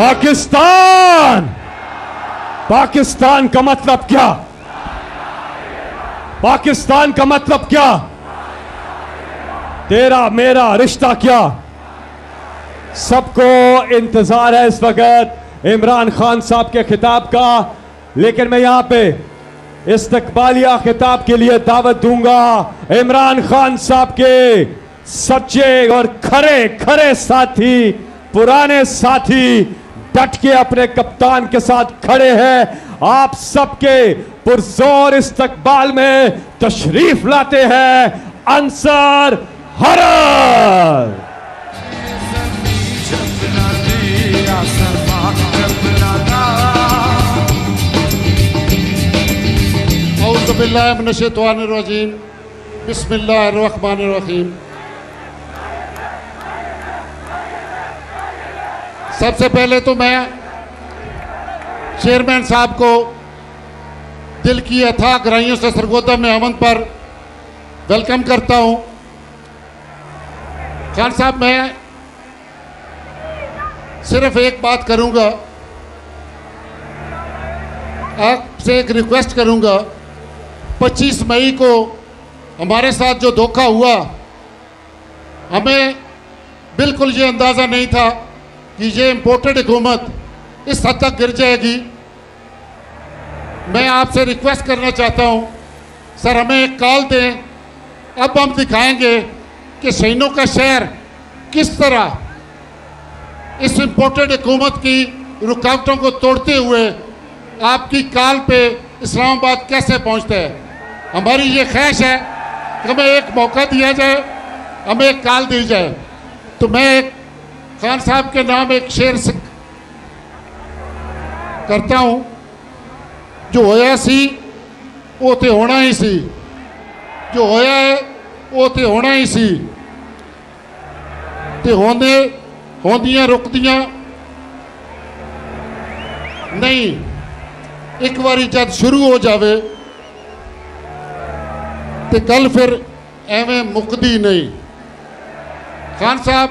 पाकिस्तान, पाकिस्तान का मतलब क्या? पाकिस्तान का मतलब क्या? तेरा मेरा रिश्ता क्या? सबको इंतजार है इस वक्त इमरान खान साहब के खिताब का, लेकिन मैं यहां पे इस्तकबालिया खिताब के लिए दावत दूंगा इमरान खान साहब के सच्चे और खरे खरे साथी, पुराने साथी डट के अपने कप्तान के साथ खड़े हैं। आप सबके पुरजोर इस्तकबाल में तशरीफ लाते हैं अंसार हरर। औज़ुबिल्लाहिमिनश्शैतानिर्रजीम, बिस्मिल्लाहिर्रहमानिर्रहीम। सबसे पहले तो मैं चेयरमैन साहब को दिल की अथाह गहराइयों से सरगोदा में आमद पर वेलकम करता हूं। खान साहब, मैं सिर्फ एक बात करूंगा, आपसे एक रिक्वेस्ट करूंगा। 25 मई को हमारे साथ जो धोखा हुआ, हमें बिल्कुल ये अंदाज़ा नहीं था कि ये इम्पोर्टेड हुकूमत इस हद तक गिर जाएगी। मैं आपसे रिक्वेस्ट करना चाहता हूँ, सर हमें एक कॉल दें। अब हम दिखाएंगे कि शहीनों का शहर किस तरह इस इम्पोर्टेड हुकूमत की रुकावटों को तोड़ते हुए आपकी कॉल पे इस्लामाबाद कैसे पहुँचता है। हमारी ये ख्वाहिश है कि हमें एक मौका दिया जाए, हमें एक कॉल दी जाए। तो मैं एक खान साहब के नाम एक शेर करता हूं, जो होया सी वो ते होना ही सी, जो होया है वो ते होना ही सी, ते होंदे होंदियां रुकदियां नहीं। एक बारी जब शुरू हो जावे तो गल फिर एवें मुकदी नहीं। खान साहब,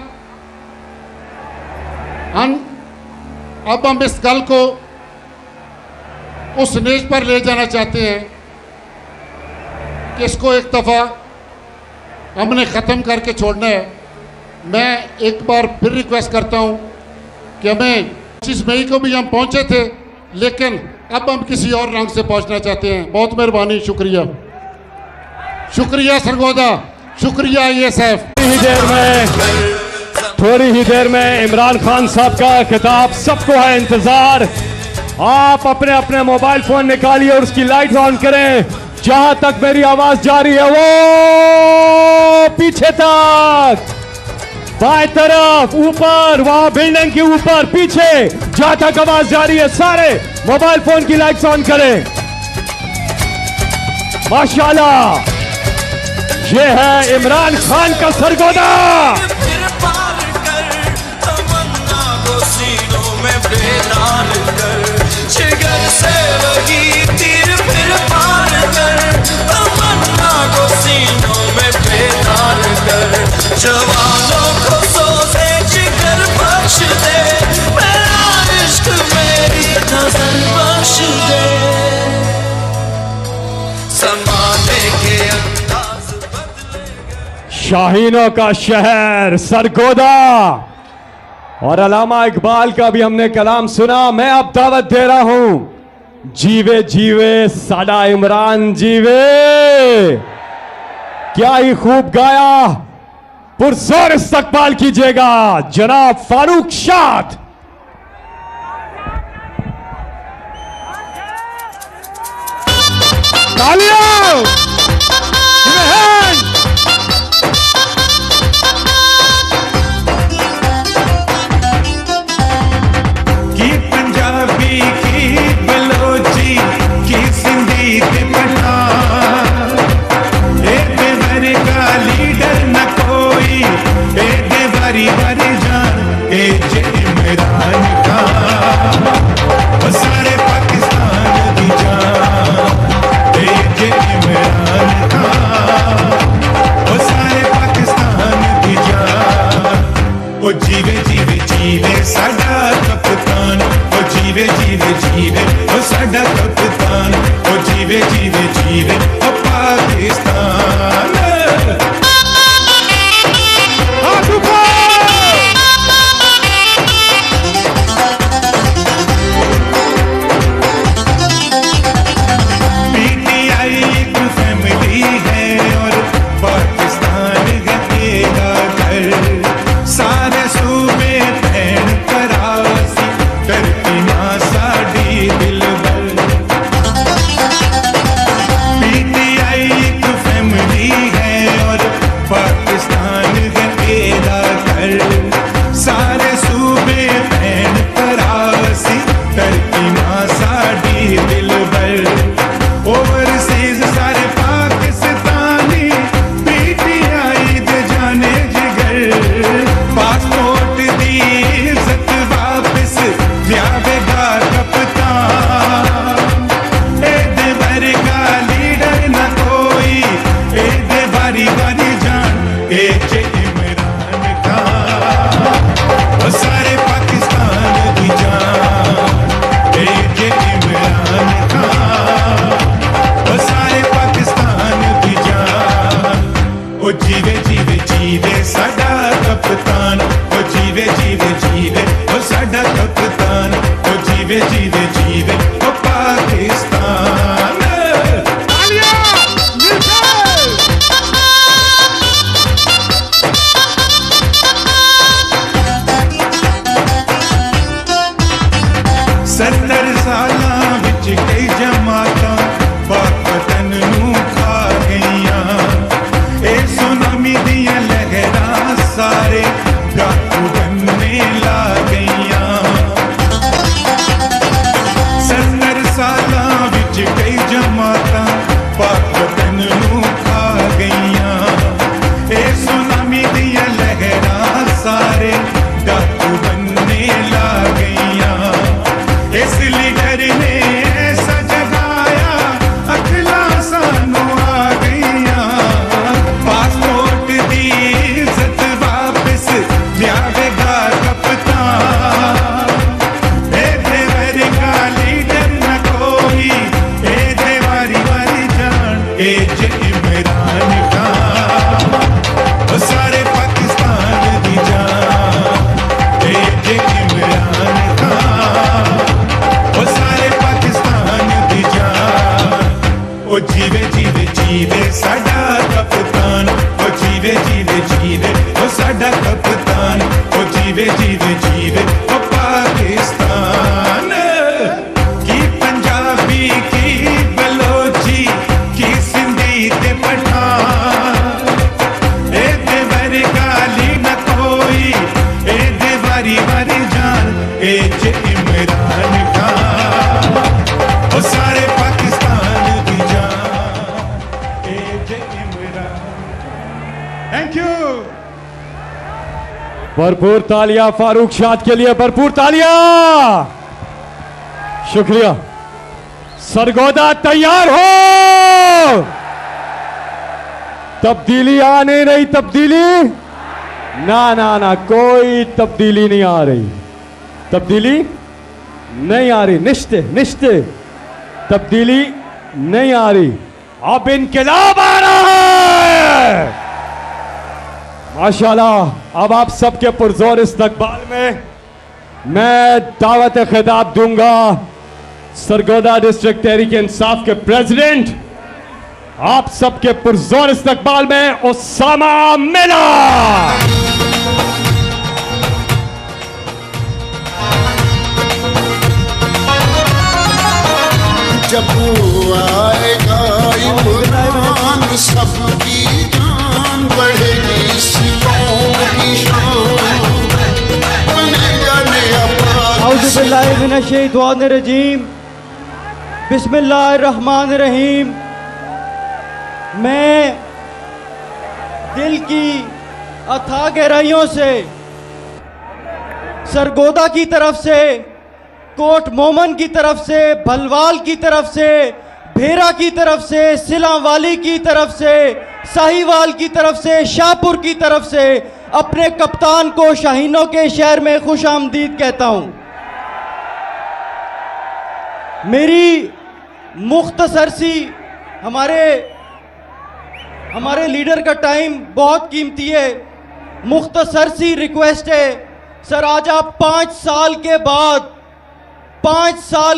अब हम इस गल को उस नेज पर ले जाना चाहते हैं कि इसको एक दफ़ा हमने ख़त्म करके छोड़ना है। मैं एक बार फिर रिक्वेस्ट करता हूं कि हमें 25 मई को भी हम पहुंचे थे, लेकिन अब हम किसी और रंग से पहुंचना चाहते हैं। बहुत मेहरबानी, शुक्रिया। शुक्रिया सरगोदा, शुक्रिया ISF। थोड़ी ही देर में इमरान खान साहब का खिताब, सबको है इंतजार। आप अपने अपने मोबाइल फोन निकालिए और उसकी लाइट ऑन करें। जहां तक मेरी आवाज जा रही है वो पीछे तक, बाएं तरफ, ऊपर, वहां बिल्डिंग के ऊपर, पीछे, जहां तक आवाज जा रही है सारे मोबाइल फोन की लाइट्स ऑन करें। माशाल्लाह, ये है इमरान खान का सरगोदा। जिगर से वही तीर फिर पार कर, तमन्ना को सीनों में बेदार कर, जवानों को सोचे जिगर बख्श दे, मेरा इश्क मेरी नजर बख्श दे, समाने के अंदाज बदले। शाहीनों का शहर सरगोदा और अल्लामा इकबाल का भी हमने कलाम सुना। मैं अब दावत दे रहा हूं, जीवे जीवे साडा इमरान जीवे। क्या ही खूब गाया, पुरजोर इस्तकबाल कीजिएगा जनाब फारूक शाद। तालियां, सारे पाकिस्तान की जान, ये इमरान। ओ जीवे जीवे जीवे साडा कप्तान, ओ जीवे जीवे जीवे ओ साडा कप्तान, ओ जीवे जीवे जीवे ओ पाकिस्तान। की पंजाबी की बलोची की सिंधी ते पठान, ए दे वरी गाली न कोई, ए दे वरी वरी जान, ए जे इमरान खान ओ सारे पाकिस्तान दी जान, ए जे इमरान। Thank you. भरपूर तालियां फारूक शाद के लिए, भरपूर तालियां। शुक्रिया। सरगोदा तैयार हो। तब्दीली आ नहीं रही, तब्दीली ना ना ना, कोई तब्दीली नहीं आ रही, तब्दीली नहीं आ रही, निश्ते निश्ते तब्दीली नहीं आ रही। अब इनकलाब आ रहा है माशाल्लाह। अब आप सबके पुरजोर इस्तकबाल में मैं दावत खिताब दूंगा सरगोदा डिस्ट्रिक्ट तहरीक इंसाफ के प्रेसिडेंट, आप सबके पुरजोर इस्तकबाल में उसामा मिला। जब आएगा इमरान सबकी जान बढ़ेगी, सिलों की शान बनेगा नया औज़ुबिल्लाहिमिनश्शैतानिर्रजीम, बिस्मिल्लाहिर्रहमानिर्रहीम। मैं दिल की अथाह गहराइयों से सरगोदा की तरफ से, कोट मोमन की तरफ से, भलवाल की तरफ से, भेरा की तरफ से, सिलावाली की तरफ से, साहिवाल की तरफ से, शाहपुर की तरफ से अपने कप्तान को शाहीनों के शहर में खुश आमदीद कहता हूँ। मेरी मुख्तसर सी हमारे लीडर का टाइम बहुत कीमती है, मुख्तसर सी रिक्वेस्ट है सर, आज आप 5 साल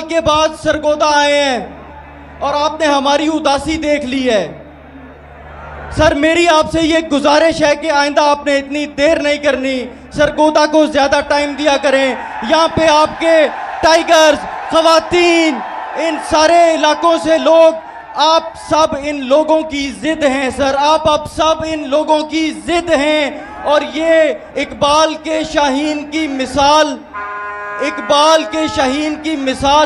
के बाद सरगोदा आए हैं और आपने हमारी उदासी देख ली है। सर मेरी आपसे ये गुजारिश है कि आइंदा आपने इतनी देर नहीं करनी, सरगोदा को ज़्यादा टाइम दिया करें। यहाँ पे आपके टाइगर्स, खवातीन, इन सारे इलाकों से लोग, आप सब इन लोगों की जिद हैं सर, आप सब इन लोगों की जिद हैं। और ये इकबाल के शाहीन की मिसाल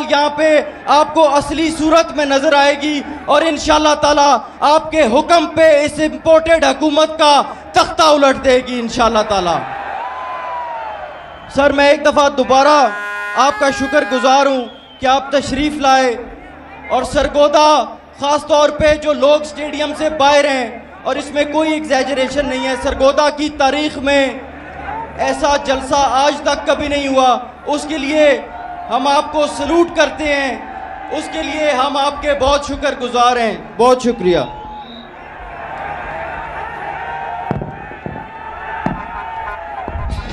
यहाँ पे आपको असली सूरत में नजर आएगी और इंशाल्लाह ताला आपके हुक्म पे इस इंपोर्टेड हुकूमत का तख्ता उलट देगी इंशाल्लाह ताला। सर मैं एक दफ़ा दोबारा आपका शुक्रगुजार हूँ कि आप तशरीफ़ लाए और सरगोदा ख़ास तौर पे जो लोग स्टेडियम से बाहर हैं, और इसमें कोई एग्जैजरेशन नहीं है, सरगोदा की तारीख़ में ऐसा जलसा आज तक कभी नहीं हुआ। उसके लिए हम आपको सलूट करते हैं, उसके लिए हम आपके बहुत शुक्रगुजार हैं। बहुत शुक्रिया।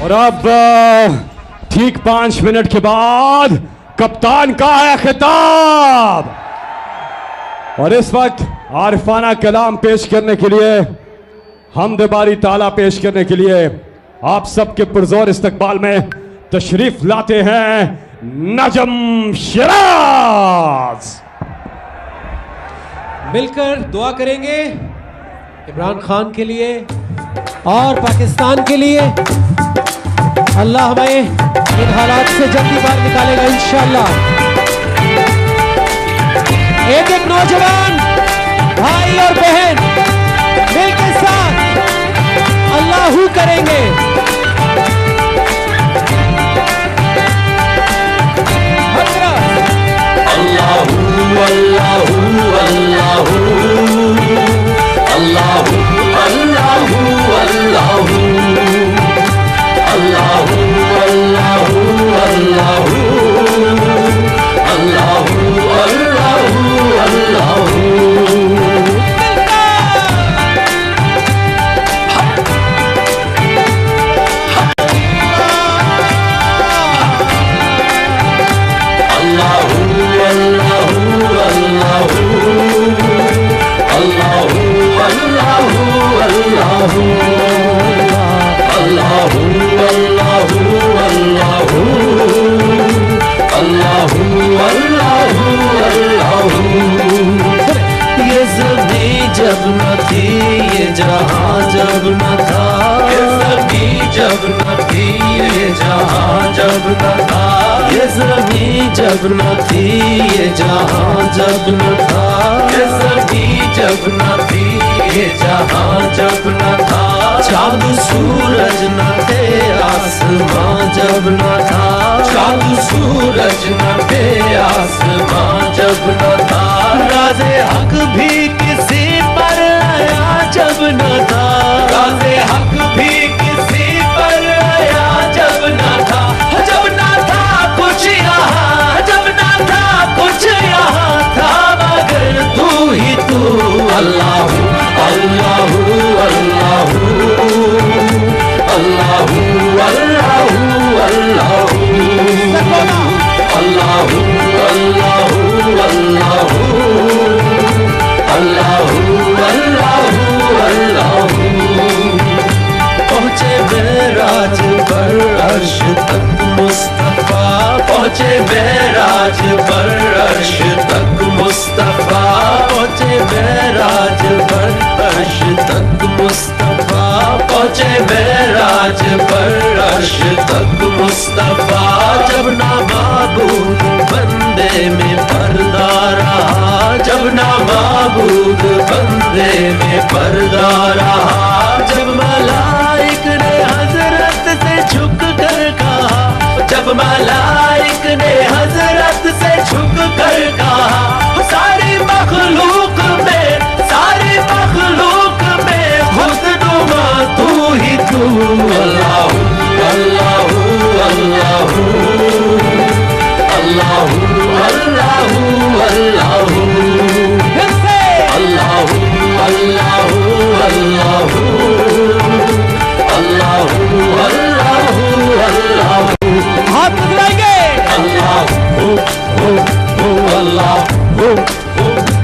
और अब ठीक 5 मिनट के बाद कप्तान का है खिताब, और इस वक्त आरिफाना कलाम पेश करने के लिए, हमद बारी ताला पेश करने के लिए आप सबके पुरजोर इस्तकबाल में तशरीफ लाते हैं नजम शिराज। मिलकर दुआ करेंगे इमरान खान के लिए और पाकिस्तान के लिए। अल्लाह हमें इन हालात से जल्दी बाहर निकालेगा इंशाअल्लाह। एक एक नौजवान भाई और बहन मिल के साथ अल्लाहू करेंगे। अल्लाहू अल्लाहू अल्लाहू अल्लाहू अल्लाहू अल्लाहू अल्लाहू अल्लाहू अल्लाहू अल्लाहू अल्लाहू अल्लाहू। अल्लाहु अल्लाहु अल्लाहु अल्लाहु अल्लाहु अल्लाहु। ये ज़मीं जब न थी, ये जहां जब न था, ये ज़मीं जब न थी, ये जहां जब न था, ये ज़मीं जब न थी, ये जहां जब न था, ये ज़मीं जब न थी, ये जहां जब न था। चाँद सूरज न थे, आसमां जब न था, चाँद सूरज न थे, आसमां जब न था। राज़े हक भी किसी पर आया जब न था, राज़े हक भी किसी पर आया जब न था। जब न था कुछ यहाँ, जब न था कुछ यहाँ था, मगर तू ही तू। अल्लाहु अल्लाहु अल्लाहु अल्लाहु अल्लाहु अल्लाहु अल्लाहु अल्लाहु अल्लाहु अल्लाहु अल्लाहु अल्लाहु। पहुँचे मेराज पर अर्श तक मुस्तफा, पहुँचे मेराज पर अर्श तक मुस्तफा, पहुँचे मेराज पर अर्श तक मुस्तफा, पहुँचे मेराज पर अर्श तक मुस्तफा। जब ना माबूद बंदे में पर्दा रहा, जब ना माबूद बंदे में पर्दा रहा, जब मलाइक ने हजरत से झुक कर कहा, जब मलाइक ने हजरत से झुक कर कहा, सारी मखलूक में, सारी मखलूक में खुदनुमा तू ही तू। अल्लाहु अल्लाहु अल्लाहु अल्लाहु अल्लाहु अल्लाहु अल्लाहु अल्लाहु अल्लाहु अल्लाहु अल्लाहु अल्लाहु। हाथ मिलाएंगे। अल्लाहु अल्लाहु अल्लाहु अल्लाहु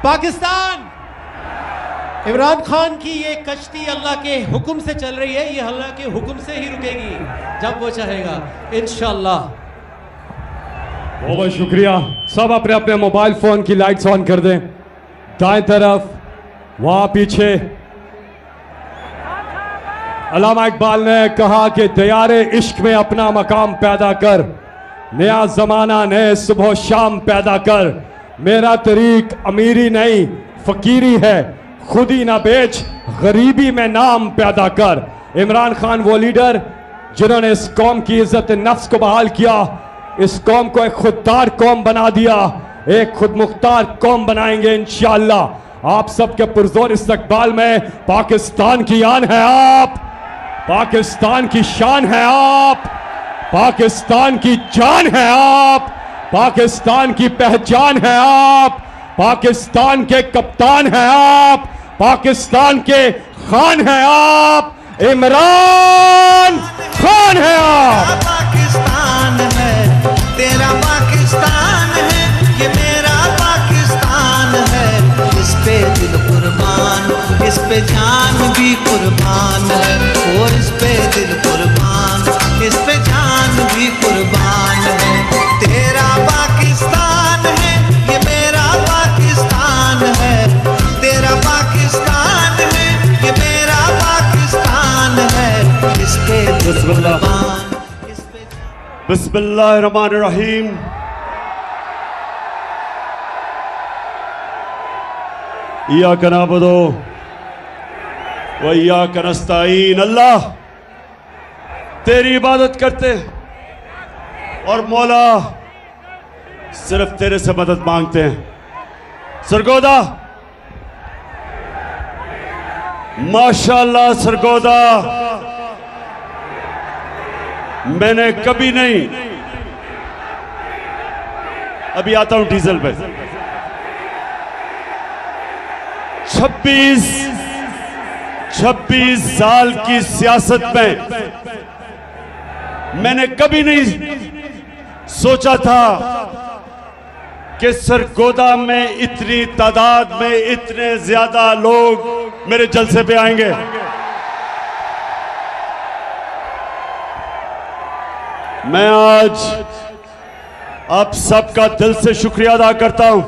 पाकिस्तान, इमरान खान की ये कश्ती अल्लाह के हुक्म से चल रही है, ये अल्लाह के हुक्म से ही रुकेगी जब वो चाहेगा इंशाअल्लाह। बहुत बहुत शुक्रिया। सब अपने अपने मोबाइल फोन की लाइट्स ऑन कर दें। दाएं तरफ वहां पीछे अल्लामा इकबाल ने कहा कि तैयारे इश्क में अपना मकाम पैदा कर, नया जमाना नए सुबह शाम पैदा कर। मेरा तरीक अमीरी नहीं फकीरी है, खुद ही ना बेच गरीबी में नाम पैदा कर। इमरान खान वो लीडर जिन्होंने इस कौम की इज्जत नफ्स को बहाल किया, इस कौम को एक खुददार कौम बना दिया, एक खुद मुख्तार कौम बनाएंगे इंशाअल्लाह। आप सबके पुरजोर इस्तकबाल में पाकिस्तान की आन है आप, पाकिस्तान की शान है आप, पाकिस्तान की जान है आप, पाकिस्तान की पहचान है आप, पाकिस्तान के कप्तान है आप, पाकिस्तान के खान है आप, इमरान खान है आप। पाकिस्तान है तेरा, पाकिस्तान है ये मेरा पाकिस्तान है। इस पे दिल कुर्बान, इस पे जान भी कुर्बान है, और इस पे दिल कुर्बान, इस पे जान भी कुर्बान है। तेरा पाकिस्तान है ये मेरा पाकिस्तान है, तेरा पाकिस्तान है ये मेरा पाकिस्तान है। इस पे दिल कुर्बान, इस पे बिस्मिल्लाहिर्रहमानिर्रहीम। इय्याका नअबुदु व इय्याका नस्तईन। अल्लाह तेरी इबादत करते और मौला सिर्फ तेरे से मदद मांगते हैं। सरगोदा माशाअल्लाह, सरगोदा मैंने कभी नहीं, अभी आता हूं डीजल पे, 26 साल की सियासत में मैंने कभी नहीं सोचा था कि सरगोदा में इतनी तादाद में इतने ज्यादा लोग मेरे जलसे पे आएंगे। मैं आज आप सबका दिल से शुक्रिया अदा करता हूं।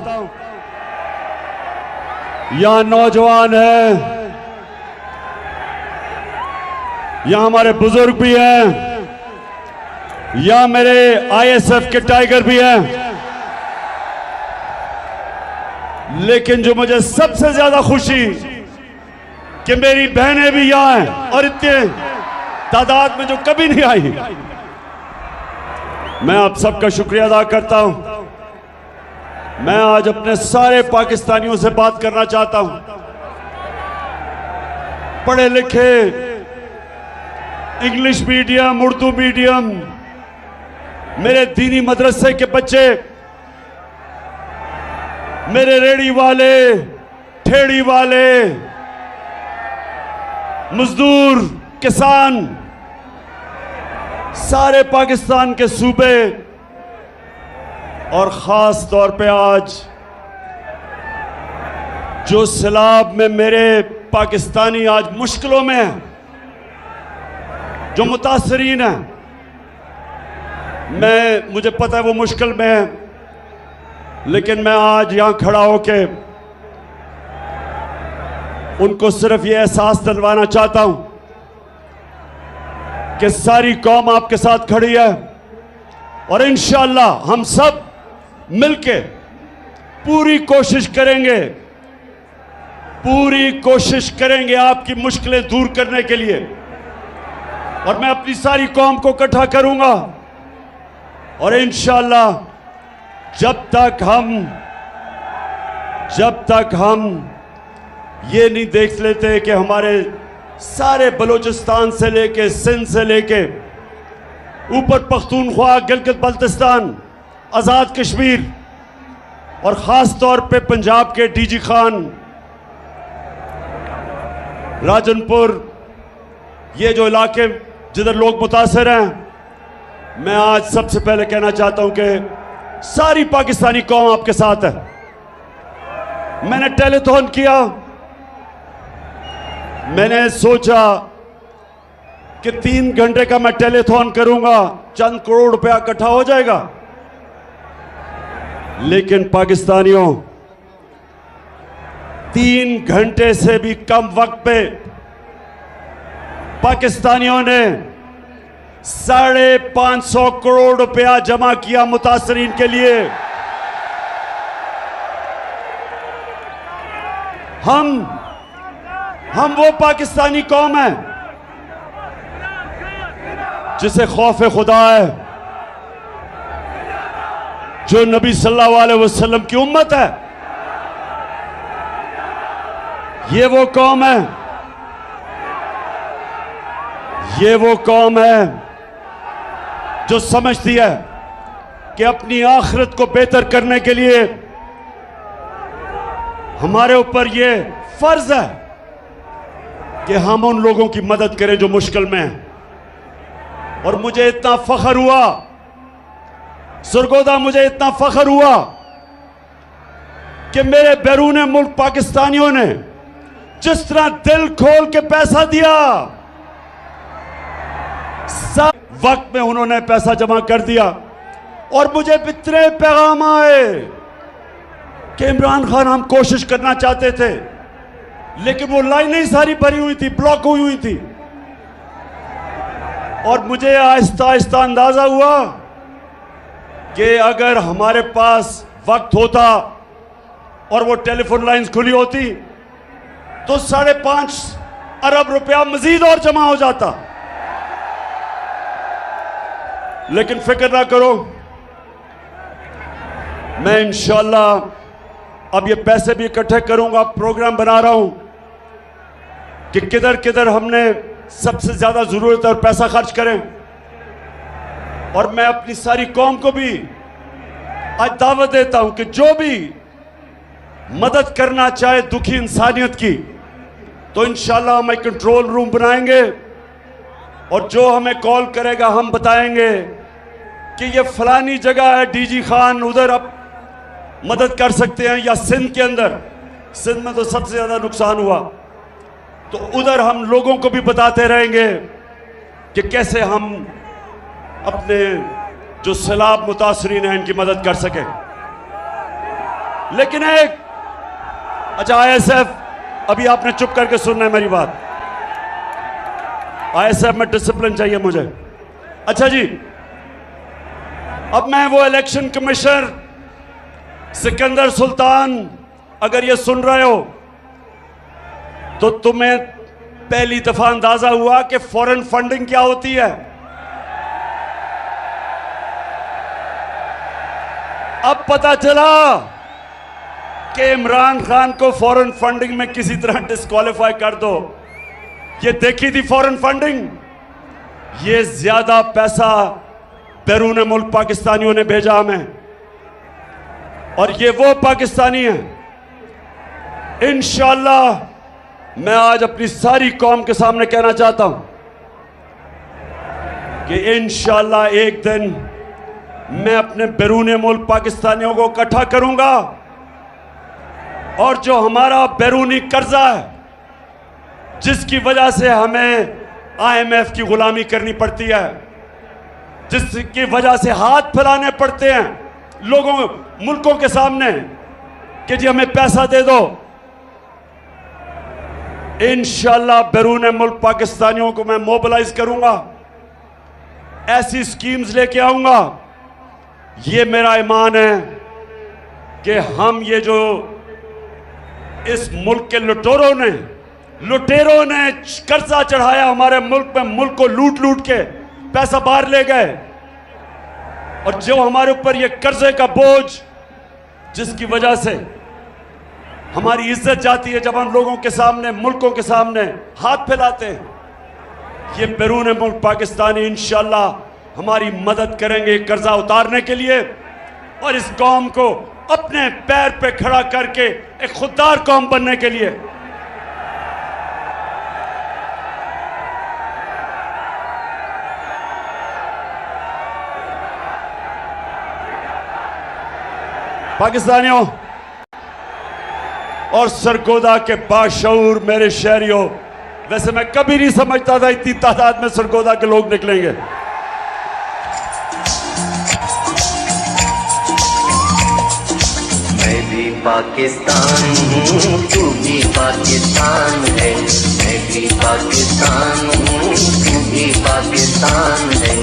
यहां नौजवान हैं, यहां हमारे बुजुर्ग भी हैं, यहां मेरे आईएसएफ के टाइगर भी हैं, लेकिन जो मुझे सबसे ज्यादा खुशी कि मेरी बहनें भी यहां हैं और इतने तादाद में जो कभी नहीं आई। मैं आप सबका शुक्रिया अदा करता हूं। मैं आज अपने सारे पाकिस्तानियों से बात करना चाहता हूं। पढ़े लिखे, इंग्लिश मीडियम, उर्दू मीडियम, मेरे दीनी मदरसे के बच्चे, मेरे रेड़ी वाले, ठेड़ी वाले, मजदूर, किसान, सारे पाकिस्तान के सूबे और खास तौर पे आज जो सैलाब में मेरे पाकिस्तानी आज मुश्किलों में हैं, जो मुतासरीन हैं, मुझे पता है वो मुश्किल में है, लेकिन मैं आज यहां खड़ा होके उनको सिर्फ ये एहसास दिलवाना चाहता हूं कि सारी कौम आपके साथ खड़ी है और इंशाअल्लाह हम सब मिलके पूरी कोशिश करेंगे आपकी मुश्किलें दूर करने के लिए। और मैं अपनी सारी कौम को इकट्ठा करूंगा और इंशाअल्लाह जब तक हम ये नहीं देख लेते कि हमारे सारे बलूचिस्तान से लेके सिंध से लेके ऊपर पख्तूनख्वा, गिलगित बल्तिस्तान, आज़ाद कश्मीर और ख़ास तौर पे पंजाब के डीजी खान, राजनपुर, ये जो इलाके जिधर लोग मुतासर हैं, मैं आज सबसे पहले कहना चाहता हूं कि सारी पाकिस्तानी कौम आपके साथ है। मैंने टेलीथॉन किया, मैंने सोचा कि 3 घंटे का मैं टेलीथॉन करूंगा, चंद करोड़ रुपया इकट्ठा हो जाएगा। लेकिन पाकिस्तानियों, 3 घंटे से भी कम वक्त पे पाकिस्तानियों ने 550 करोड़ रुपया जमा किया मुतासरीन के लिए। हम वो पाकिस्तानी कौम है जिसे खौफ खुदा है, जो नबी सल्लल्लाहु अलैहि वसल्लम की उम्मत है। ये वो कौम है, ये वो कौम है जो समझती है कि अपनी आखिरत को बेहतर करने के लिए हमारे ऊपर ये फर्ज है कि हम उन लोगों की मदद करें जो मुश्किल में हैं। और मुझे इतना फख्र हुआ सरगोदा, मुझे इतना फख्र हुआ कि मेरे बैरून मुल्क पाकिस्तानियों ने जिस तरह दिल खोल के पैसा दिया, सब वक्त में उन्होंने पैसा जमा कर दिया। और मुझे इतने पैगाम आए कि इमरान खान हम कोशिश करना चाहते थे लेकिन वो लाइनें सारी भरी हुई थी, ब्लॉक हुई हुई थी। और मुझे आहिस्ता आहिस्ता अंदाजा हुआ कि अगर हमारे पास वक्त होता और वो टेलीफोन लाइंस खुली होती तो 5.5 अरब रुपया मजीद और जमा हो जाता। लेकिन फिक्र ना करो, मैं इंशाअल्लाह अब ये पैसे भी इकट्ठे करूंगा। प्रोग्राम बना रहा हूं कि किधर किधर हमने सबसे ज्यादा जरूरत है और पैसा खर्च करें। और मैं अपनी सारी कौम को भी आज दावत देता हूं कि जो भी मदद करना चाहे दुखी इंसानियत की, तो इंशाअल्लाह हम एक कंट्रोल रूम बनाएंगे और जो हमें कॉल करेगा हम बताएंगे कि ये फलानी जगह है, डीजी खान उधर अब मदद कर सकते हैं, या सिंध के अंदर, सिंध में तो सबसे ज्यादा नुकसान हुआ, तो उधर हम लोगों को भी बताते रहेंगे कि कैसे हम अपने जो सैलाब मुतासरीन हैं इनकी मदद कर सके। लेकिन एक अच्छा ISF, अभी आपने चुप करके सुनना है मेरी बात। ISF में डिसिप्लिन चाहिए मुझे। अच्छा जी, अब मैं वो इलेक्शन कमिश्नर सिकंदर सुल्तान, अगर ये सुन रहे हो तो तुम्हें पहली दफा अंदाजा हुआ कि फॉरेन फंडिंग क्या होती है। अब पता चला कि इमरान खान को फॉरेन फंडिंग में किसी तरह डिस्क्वालीफाई कर दो। ये देखी थी फॉरेन फंडिंग, ये ज्यादा पैसा बैरून मुल्क पाकिस्तानियों ने भेजा हमें, और ये वो पाकिस्तानी हैं। इंशाअल्लाह मैं आज अपनी सारी कौम के सामने कहना चाहता हूं कि इंशाअल्लाह एक दिन मैं अपने बैरून मुल्क पाकिस्तानियों को इकट्ठा करूंगा, और जो हमारा बैरूनी कर्जा है जिसकी वजह से हमें IMF की गुलामी करनी पड़ती है, जिसकी वजह से हाथ फैलाने पड़ते हैं लोगों मुल्कों के सामने कि जी हमें पैसा दे दो, इंशाअल्लाह बैरून मुल्क पाकिस्तानियों को मैं मोबिलाइज करूंगा, ऐसी स्कीम्स लेके आऊंगा। ये मेरा ईमान है कि हम ये जो इस मुल्क के लुटेरों ने कर्जा चढ़ाया हमारे मुल्क में, मुल्क को लूट लूट के पैसा बाहर ले गए, और जो हमारे ऊपर ये कर्जे का बोझ जिसकी वजह से हमारी इज्जत जाती है जब हम लोगों के सामने, मुल्कों के सामने हाथ फैलाते हैं, ये बैरून मुल्क पाकिस्तानी इंशाअल्लाह हमारी मदद करेंगे कर्जा उतारने के लिए, और इस कौम को अपने पैर पे खड़ा करके एक खुददार कौम बनने के लिए। पाकिस्तानियों और सरगोदा के बाशऊर मेरे शहरियों, वैसे मैं कभी नहीं समझता था इतनी तादाद में सरगोदा के लोग निकलेंगे। मैं भी पाकिस्तान हूँ, तू भी पाकिस्तान है, मैं भी पाकिस्तान हूँ, तू भी पाकिस्तान है,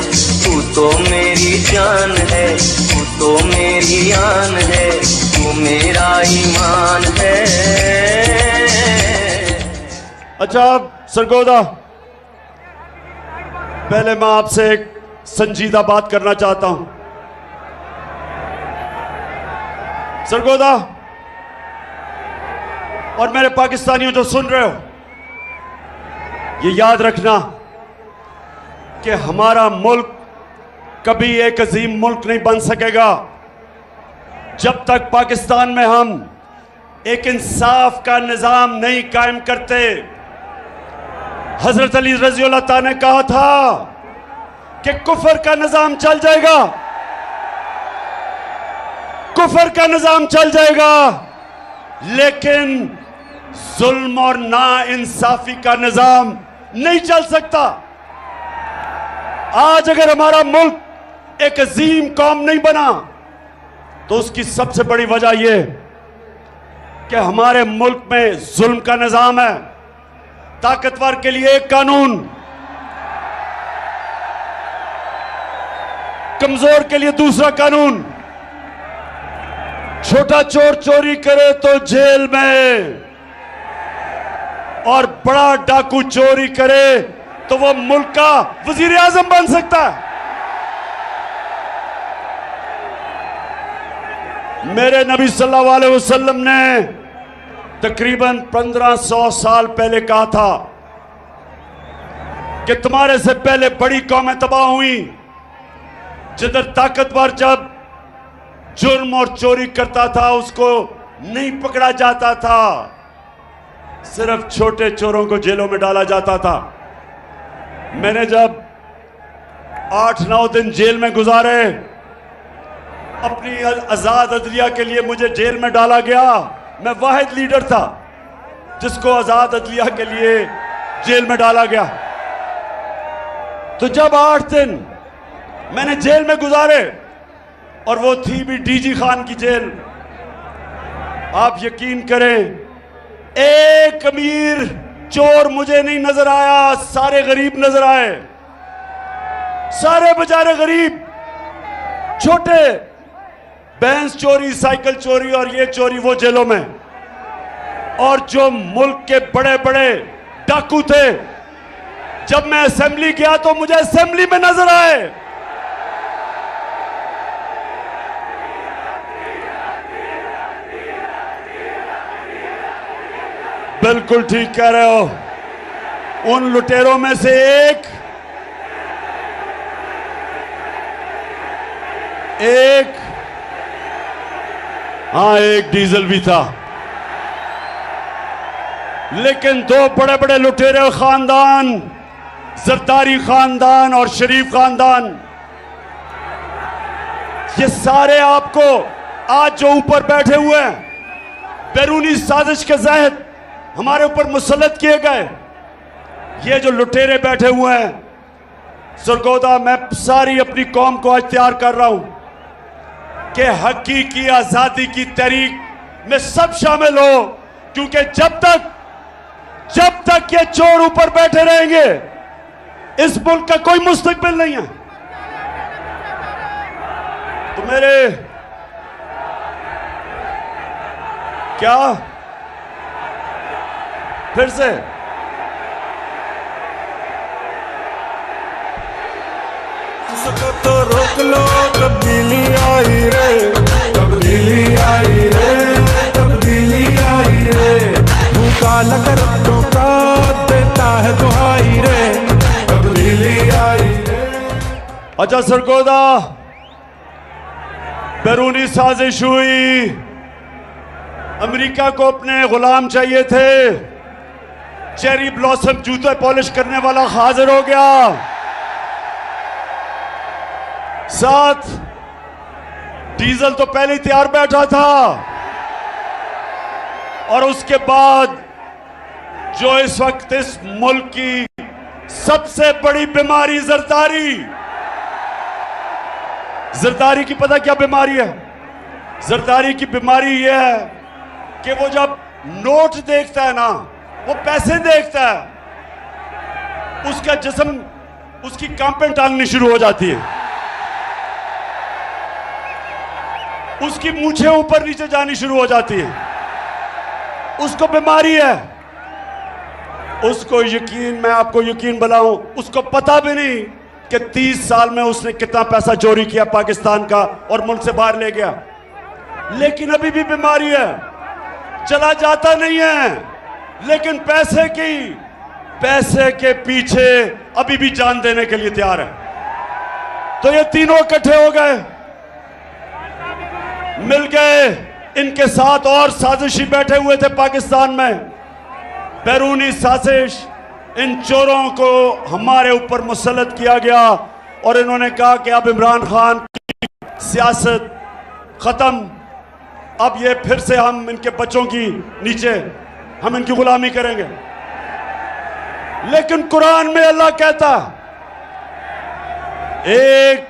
तू तो मेरी जान है, तू तो मेरी आन है, तू मेरा ईमान है। अच्छा सरगोदा, पहले मैं आपसे एक संजीदा बात करना चाहता हूं। सरगोदा, और मेरे पाकिस्तानियों जो सुन रहे हो, ये याद रखना कि हमारा मुल्क कभी एक अजीम मुल्क नहीं बन सकेगा जब तक पाकिस्तान में हम एक इंसाफ का निज़ाम नहीं कायम करते। हजरत अली रज़ी अल्लाह ताला ने कहा था कि कुफर का निज़ाम चल जाएगा, कुफर का निज़ाम चल जाएगा, लेकिन जुल्म और ना इंसाफी का निज़ाम नहीं चल सकता। आज अगर हमारा मुल्क एक अजीम कौम नहीं बना तो उसकी सबसे बड़ी वजह यह कि हमारे मुल्क में जुल्म का निज़ाम है। ताकतवर के लिए एक कानून, कमजोर के लिए दूसरा कानून। छोटा चोर चोरी करे तो जेल में, और बड़ा डाकू चोरी करे तो वो मुल्क का वजीर आजम बन सकता है। मेरे नबी सल्लल्लाहु अलैहि वसल्लम ने तकरीबन 1500 साल पहले कहा था कि तुम्हारे से पहले बड़ी कौमें तबाह हुई, जिधर ताकतवर जब जुर्म और चोरी करता था उसको नहीं पकड़ा जाता था, सिर्फ छोटे चोरों को जेलों में डाला जाता था। मैंने जब 8-9 दिन जेल में गुजारे, अपनी आजाद अदलिया के लिए मुझे जेल में डाला गया। मैं वाहिद लीडर था जिसको आजाद अदलिया के लिए जेल में डाला गया। तो जब 8 दिन मैंने जेल में गुजारे, और वो थी भी डीजी खान की जेल, आप यकीन करें एक अमीर चोर मुझे नहीं नजर आया, सारे गरीब नजर आए, सारे बेचारे गरीब। छोटे भैंस चोरी, साइकिल चोरी और ये चोरी वो जेलों में। और जो मुल्क के बड़े बड़े डाकू थे, जब मैं असेंबली गया तो मुझे असेंबली में नजर आए। बिल्कुल ठीक कह रहे हो। उन लुटेरों में से एक डीजल भी था, लेकिन दो बड़े बड़े लुटेरे खानदान, जरदारी खानदान और शरीफ खानदान, ये सारे आपको आज जो ऊपर बैठे हुए हैं, बैरूनी साजिश के तहत हमारे ऊपर मुसल्लत किए गए ये जो लुटेरे बैठे हुए हैं। सरगोदा, मैं सारी अपनी कौम को आज तैयार कर रहा हूं कि हकीकी आजादी की तहरीक में सब शामिल हो, क्योंकि जब तक ये चोर ऊपर बैठे रहेंगे इस मुल्क का कोई मुस्तकबिल नहीं है। तो मेरे क्या फिर से उसको तो रोक लो, तब्दीली आई रे, तब्दीली आई रे, तब्दीली आई रे। भूखा लगर धोखा देता है दुहाई रे, तब्दीली आई रे। अच्छा सरगोदा, बैरूनी साजिश हुई, अमेरिका को अपने गुलाम चाहिए थे, चेरी ब्लॉसम जूते पॉलिश करने वाला हाजिर हो गया, साथ डीजल तो पहले ही तैयार बैठा था, और उसके बाद जो इस वक्त इस मुल्क की सबसे बड़ी बीमारी जरदारी की पता क्या बीमारी है? जरदारी की बीमारी यह है कि वो जब नोट देखता है ना, वो पैसे देखता है, उसका जिस्म, उसकी कांपें टांगनी शुरू हो जाती है, उसकी मूछें ऊपर नीचे जानी शुरू हो जाती है, उसको बीमारी है। उसको यकीन, मैं आपको यकीन बनाऊं, उसको पता भी नहीं कि 30 साल में उसने कितना पैसा चोरी किया पाकिस्तान का और मुल्क से बाहर ले गया, लेकिन अभी भी बीमारी है। चला जाता नहीं है, लेकिन पैसे के पीछे अभी भी जान देने के लिए तैयार है। तो ये तीनों इकट्ठे हो गए, मिल गए। इनके साथ और साजिशी बैठे हुए थे पाकिस्तान में, बैरूनी साजिश। इन चोरों को हमारे ऊपर मुसल्लत किया गया और इन्होंने कहा कि अब इमरान खान की सियासत खत्म, अब ये फिर से हम इनके बच्चों की नीचे हम इनकी गुलामी करेंगे। लेकिन कुरान में अल्लाह कहता, एक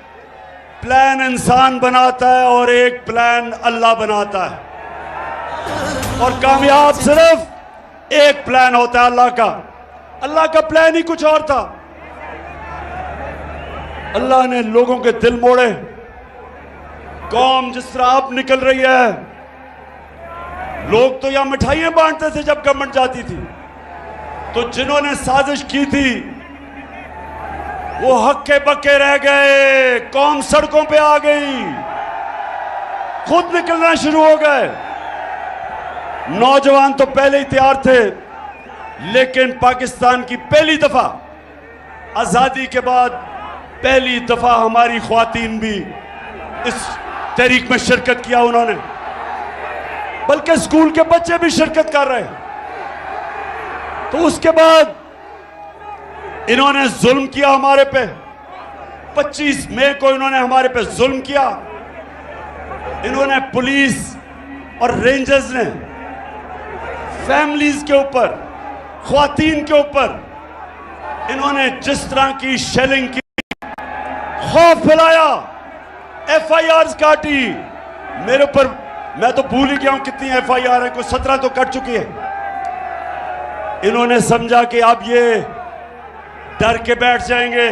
प्लान इंसान बनाता है और एक प्लान अल्लाह बनाता है, और कामयाब सिर्फ एक प्लान होता है अल्लाह का। अल्लाह का प्लान ही कुछ और था। अल्लाह ने लोगों के दिल मोड़े। कौम जिस तरह अब निकल रही है, लोग तो यहां मिठाइयां बांटते थे जब गवर्नमेंट जाती थी, तो जिन्होंने साजिश की थी वो हक्के बक्के रह गए। कौम सड़कों पे आ गई, खुद निकलना शुरू हो गए। नौजवान तो पहले ही तैयार थे, लेकिन पाकिस्तान की पहली दफा आजादी के बाद पहली दफा हमारी ख्वातीन भी इस तहरीक में शिरकत किया उन्होंने, बल्कि स्कूल के बच्चे भी शिरकत कर रहे हैं। तो उसके बाद इन्होंने जुल्म किया हमारे पे। 25 मई को इन्होंने हमारे पे जुल्म किया। इन्होंने पुलिस और रेंजर्स ने फैमिलीज के ऊपर, ख्वातीन के ऊपर इन्होंने जिस तरह की शेलिंग की, खौफ फैलाया, FIRs काटी मेरे ऊपर। मैं तो भूल ही गया हूं कितनी FIR है, कोई 17 तो कट चुकी है। इन्होंने समझा कि अब ये डर के बैठ जाएंगे।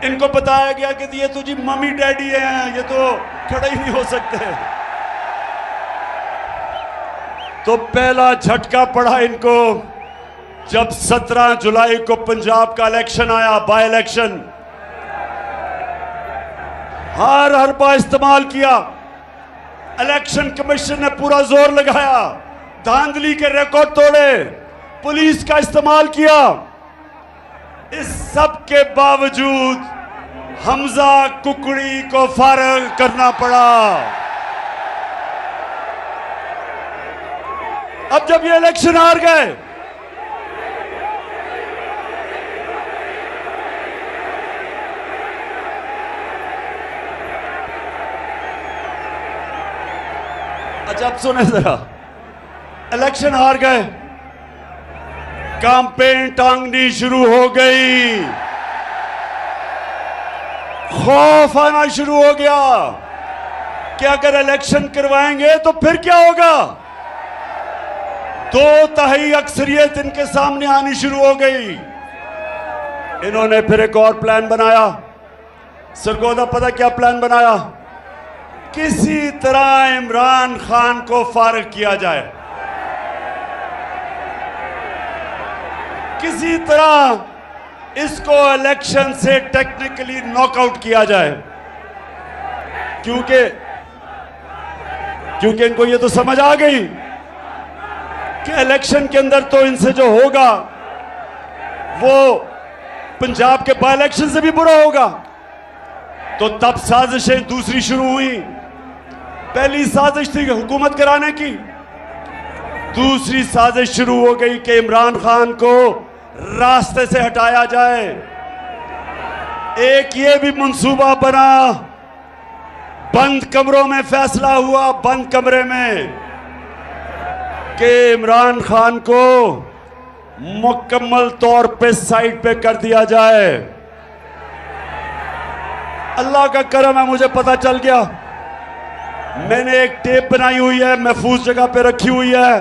इनको बताया गया कि ये तो जी मम्मी डैडी हैं, ये तो खड़े ही नहीं हो सकते। तो पहला झटका पड़ा इनको जब 17 जुलाई को पंजाब का इलेक्शन आया, बाय इलेक्शन। हर हरबा इस्तेमाल किया। इलेक्शन कमीशन ने पूरा जोर लगाया, धांधली के रिकॉर्ड तोड़े, पुलिस का इस्तेमाल किया। इस सब के बावजूद हमजा कुकड़ी को फारग करना पड़ा। अब जब ये इलेक्शन हार गए, अच्छा अब सुने जरा, इलेक्शन हार गए, कैंपेन टांगनी शुरू हो गई, खौफ आना शुरू हो गया कि अगर इलेक्शन करवाएंगे तो फिर क्या होगा। 2/3 अक्सरियत इनके सामने आनी शुरू हो गई। इन्होंने फिर एक और प्लान बनाया। सरगोदा पता क्या प्लान बनाया? किसी तरह इमरान खान को फारिग किया जाए, किसी तरह इसको इलेक्शन से टेक्निकली नॉकआउट किया जाए, क्योंकि इनको ये तो समझ आ गई कि इलेक्शन के अंदर तो इनसे जो होगा वो पंजाब के बाय इलेक्शन से भी बुरा होगा। तो तब साजिशें दूसरी शुरू हुई। पहली साजिश थी हुकूमत कराने की, दूसरी साजिश शुरू हो गई कि इमरान खान को रास्ते से हटाया जाए। एक ये भी मंसूबा बना, बंद कमरों में फैसला हुआ, बंद कमरे में, कि इमरान खान को मुकम्मल तौर पे साइड पे कर दिया जाए। अल्लाह का करम है, मुझे पता चल गया। मैंने एक टेप बनाई हुई है, महफूज जगह पे रखी हुई है।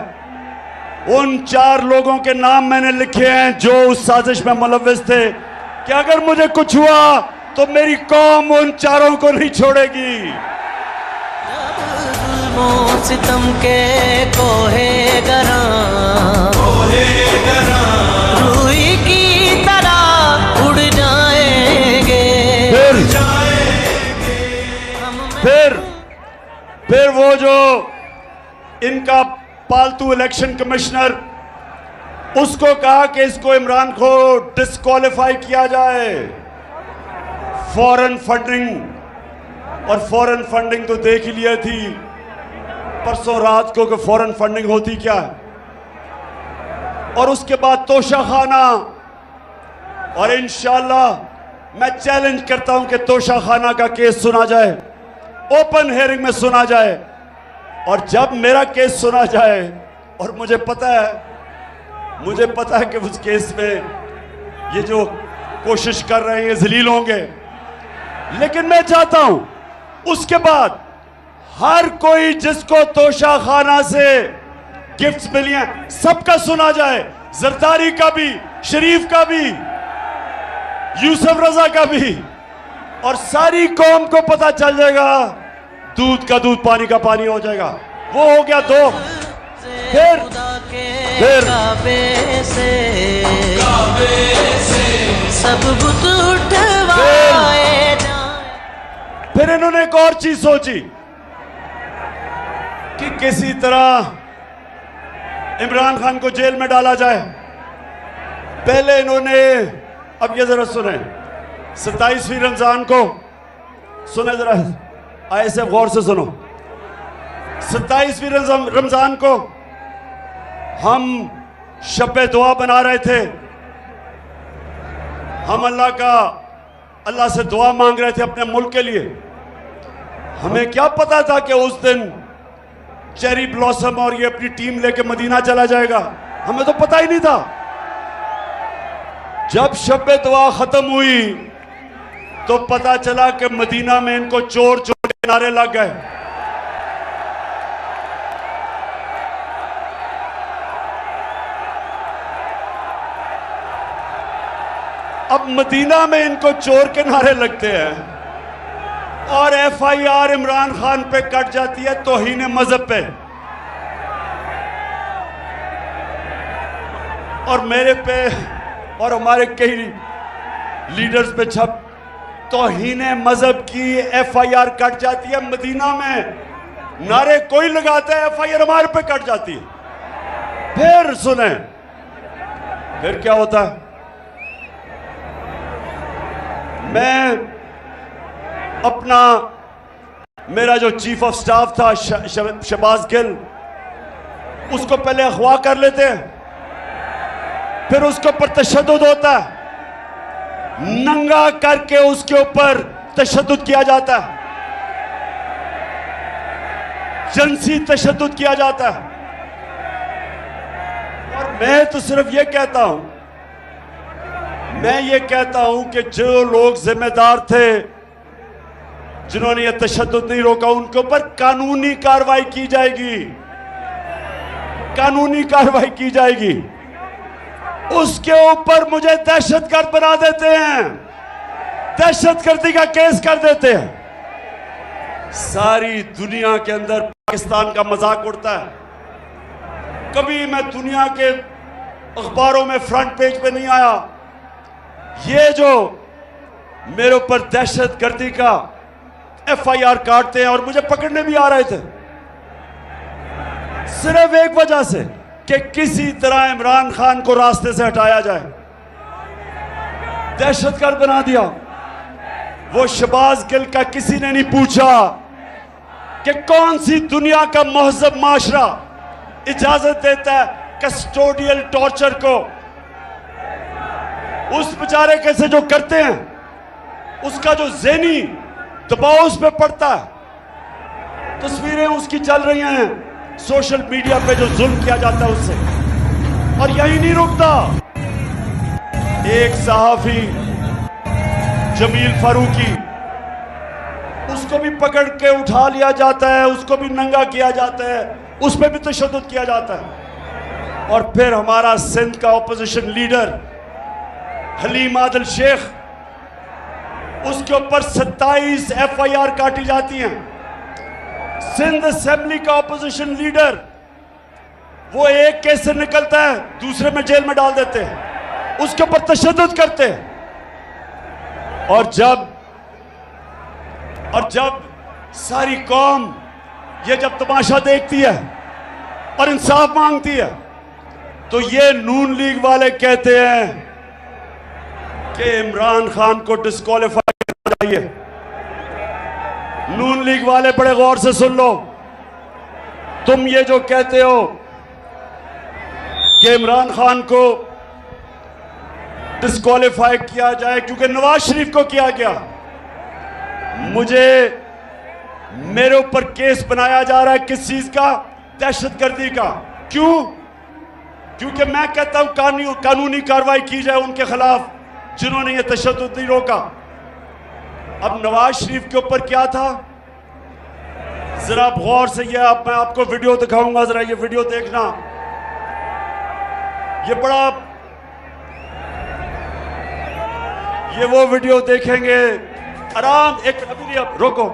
उन 4 लोगों के नाम मैंने लिखे हैं जो उस साजिश में मुलव्विस थे, कि अगर मुझे कुछ हुआ तो मेरी कौम उन 4 को नहीं छोड़ेगी। सितम के कोहे गरा रूई की तरह उड़ जाएंगे। फिर वो जो इनका पालतू इलेक्शन कमिश्नर, उसको कहा कि इसको इमरान को डिस्क्वालीफाई किया जाए। फॉरेन फंडिंग, और फॉरेन फंडिंग तो देख ही लिया थी परसों रात को कि फॉरेन फंडिंग होती क्या है। और उसके बाद तोशाखाना, और इंशाल्लाह मैं चैलेंज करता हूं कि तोशाखाना का केस सुना जाए, ओपन हेयरिंग में सुना जाए। और जब मेरा केस सुना जाए, और मुझे पता है कि उस केस में ये जो कोशिश कर रहे हैं ये जलील होंगे, लेकिन मैं चाहता हूं उसके बाद हर कोई जिसको तोशाखाना से गिफ्ट्स मिली हैं सबका सुना जाए, जरदारी का भी, शरीफ का भी, यूसुफ रजा का भी, और सारी कौम को पता चल जाएगा, दूध का दूध पानी का पानी हो जाएगा। वो हो गया दो। फिर सब बुत उठवाए फिर इन्होंने एक और चीज सोची कि किसी तरह इमरान खान को जेल में डाला जाए। पहले इन्होंने, अब ये जरा सुने, 27वीं रमजान को सुने, जरा ऐसे गौर से सुनो। 27वीं रमजान को हम शब दुआ बना रहे थे, हम अल्लाह से दुआ मांग रहे थे अपने मुल्क के लिए। हमें क्या पता था कि उस दिन चेरी ब्लॉसम और ये अपनी टीम लेके मदीना चला जाएगा, हमें तो पता ही नहीं था। जब शब दुआ खत्म हुई तो पता चला कि मदीना में इनको चोर चोर के नारे लग गए। अब मदीना में इनको चोर के नारे लगते हैं और FIR इमरान खान पे कट जाती है तौहीन मजहब पे, और मेरे पे और हमारे कई लीडर्स पे छप तौहीन मजहब की FIR कट जाती है। मदीना में नारे कोई लगाता है, FIR हमारे पे कट जाती है। फिर सुने, फिर क्या होता है। मैं अपना, मेरा जो चीफ ऑफ स्टाफ था शहबाज गिल, उसको पहले अगवा कर लेते हैं, फिर उसके ऊपर तशद्दुद होता है, नंगा करके उसके ऊपर तशद्दुद किया जाता है, जिनसी तशद्दुद किया जाता है। और मैं तो सिर्फ ये कहता हूं, कि जो लोग जिम्मेदार थे, जिन्होंने ये तशद्दुद नहीं रोका, उनके ऊपर कानूनी कार्रवाई की जाएगी, कानूनी कार्रवाई की जाएगी। उसके ऊपर मुझे दहशतगर्द बना देते हैं, दहशतगर्दी का केस कर देते हैं। सारी दुनिया के अंदर पाकिस्तान का मजाक उड़ता है। कभी मैं दुनिया के अखबारों में फ्रंट पेज पे नहीं आया। ये जो मेरे ऊपर दहशतगर्दी का FIR काटते हैं और मुझे पकड़ने भी आ रहे थे, सिर्फ एक वजह से कि किसी तरह इमरान खान को रास्ते से हटाया जाए, दहशतगर्द बना दिया। वो शहबाज गिल का किसी ने नहीं पूछा कि कौन सी दुनिया का महजब माशरा इजाजत देता है कस्टोडियल टॉर्चर को। उस बेचारे कैसे जो करते हैं, उसका जो ज़हनी दबाव उस पर पड़ता है। तस्वीरें उसकी चल रही हैं सोशल मीडिया पे, जो जुल्म किया जाता है उससे। और यही नहीं रुकता, एक सहाफी जमील फारूकी, उसको भी पकड़ के उठा लिया जाता है, उसको भी नंगा किया जाता है, उस पर भी तशद्दुद किया जाता है। और फिर हमारा सिंध का ऑपोजिशन लीडर हलीम आदिल शेख, उसके ऊपर 27 FIR काटी जाती हैं। सिंध असेंबली का ऑपोजिशन लीडर, वो एक केस से निकलता है दूसरे में जेल में डाल देते हैं, उसके ऊपर तशद्दुद करते हैं। और जब सारी कौम ये जब तमाशा देखती है, और इंसाफ मांगती है। तो ये नून लीग वाले कहते हैं कि इमरान खान को डिस्क्वालीफाई करना चाहिए। नून लीग वाले बड़े गौर से सुन लो, तुम ये जो कहते हो कि इमरान खान को डिस्क्वालीफाई किया जाए क्योंकि नवाज शरीफ को किया गया, मेरे ऊपर केस बनाया जा रहा है किस चीज का? दहशतगर्दी का। क्यों? क्योंकि मैं कहता हूं कानूनी कार्रवाई की जाए उनके खिलाफ जिन्होंने ये तशद्दुद नहीं रोका। अब नवाज शरीफ के ऊपर क्या था, जरा गौर से ये मैं आपको वीडियो दिखाऊंगा, जरा ये वीडियो देखना। ये वो वीडियो देखेंगे आराम, एक अभी अब रोको,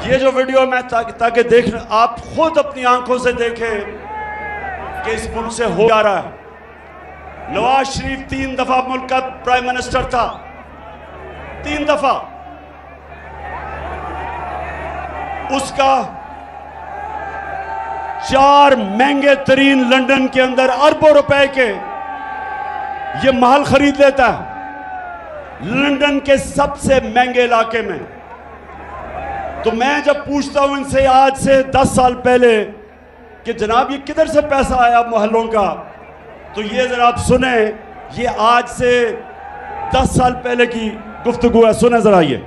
ये जो वीडियो मैं ताकि देखना आप खुद अपनी आंखों से देखें कि इस मुल्क से हो जा रहा है। नवाज शरीफ 3 दफा मुल्क का प्राइम मिनिस्टर था, 3 दफा। उसका 4 महंगे तरीन लंदन के अंदर अरबों रुपए के ये महल खरीद लेता है, लंदन के सबसे महंगे इलाके में। तो मैं जब पूछता हूं इनसे आज से 10 साल पहले कि जनाब ये किधर से पैसा आया महलों का, तो ये जरा आप सुने, ये आज से 10 साल पहले की गुफ्तगू है, सुने जरा ये।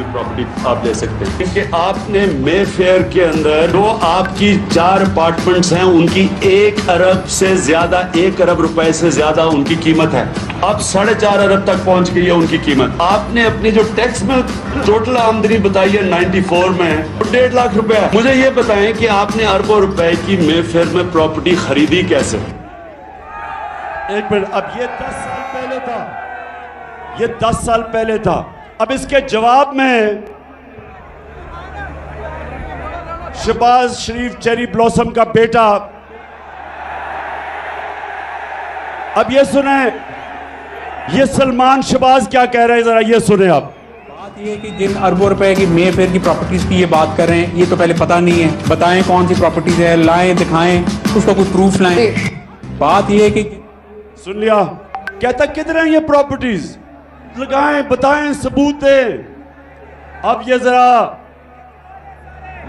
प्रॉपर्टी आप ले सकते हैं क्योंकि आपने मे फेयर के अंदर जो आपकी 4 अपार्टमेंट्स हैं उनकी 1 अरब से ज्यादा, 1 अरब रुपए से ज्यादा उनकी कीमत है। अब 4.5 अरब तक पहुंच गई है उनकी कीमत। आपने अपनी जो टैक्स में टोटल आमदनी बताई है 94 में 1.5 लाख रुपए। मुझे ये बताएं कि आपने अरबों रुपए की मे फेयर में प्रॉपर्टी खरीदी कैसे? एक मिनट, अब ये 10 साल पहले था, ये 10 साल पहले था। अब इसके जवाब में शहबाज शरीफ चेरी ब्लॉसम का बेटा, अब ये सुने, ये सलमान शहबाज क्या कह रहे हैं, जरा ये सुने आप। बात ये कि जिन अरबों रुपए की मे फेयर की प्रॉपर्टीज की ये बात कर रहे हैं, ये तो पहले पता नहीं है। बताएं कौन सी प्रॉपर्टीज है, लाएं, दिखाएं, उसका कोई प्रूफ लाएं। बात ये है कि सुन लिया, कहता किधर है ये प्रॉपर्टीज, लगाएं, बताएं, सबूत दें। अब ये जरा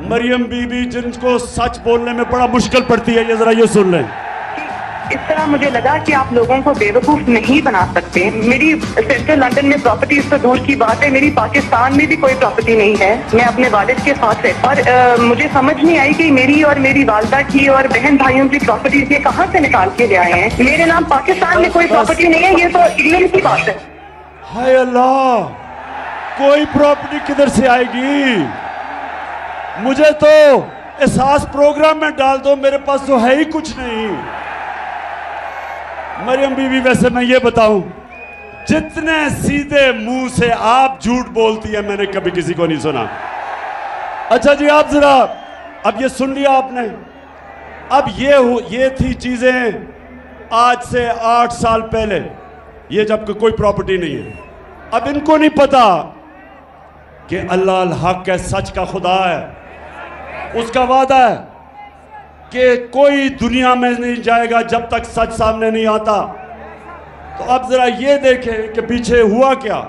मरियम बीबी जिनको सच बोलने में बड़ा मुश्किल पड़ती है, ये जरा ये सुन लें। इस तरह मुझे लगा कि आप लोगों को बेवकूफ नहीं बना सकते। मेरी सेंट्रल लंदन में प्रॉपर्टीज तो दूर की बात है, मेरी पाकिस्तान में भी कोई प्रॉपर्टी नहीं है। मैं अपने वालिद के साथ है और मुझे समझ नहीं आई कि मेरी और मेरी वालदा की और बहन भाइयों की प्रॉपर्टीज ये कहाँ से निकाल के ले आए हैं। मेरे नाम पाकिस्तान में कोई प्रॉपर्टी नहीं है, ये तो इंग्लैंड की बात है। हाय अल्लाह, कोई प्रॉपर्टी किधर से आएगी? मुझे तो एहसास प्रोग्राम में डाल दो, मेरे पास तो है ही कुछ नहीं। मरियम बीवी, वैसे मैं ये बताऊं, जितने सीधे मुंह से आप झूठ बोलती है मैंने कभी किसी को नहीं सुना। अच्छा जी, आप जरा अब ये सुन लिया आपने। अब ये थी चीजें आज से 8 साल पहले, ये जब कोई प्रॉपर्टी नहीं है। अब इनको नहीं पता कि अल्लाह अल हक है, सच का खुदा है, उसका वादा है कि कोई दुनिया में नहीं जाएगा जब तक सच सामने नहीं आता। तो अब जरा ये देखें कि पीछे हुआ क्या।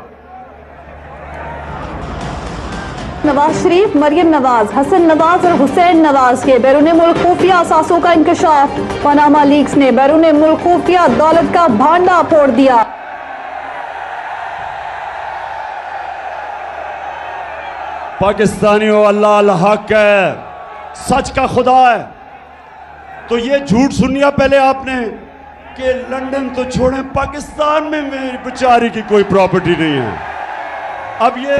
नवाज शरीफ, मरियम नवाज, हसन नवाज और हुसैन नवाज के बैरून मुल्क खुफिया असासों का इंकशाफ। पनामा लीक्स ने बैरून मुल्क खुफिया दौलत का भांडा फोड़ दिया। पाकिस्तानियों, अल्लाह अल हक है, सच का खुदा है। तो ये झूठ सुन लिया पहले आपने कि लंदन तो छोड़ें, पाकिस्तान में मेरी बेचारी की कोई प्रॉपर्टी नहीं है। अब ये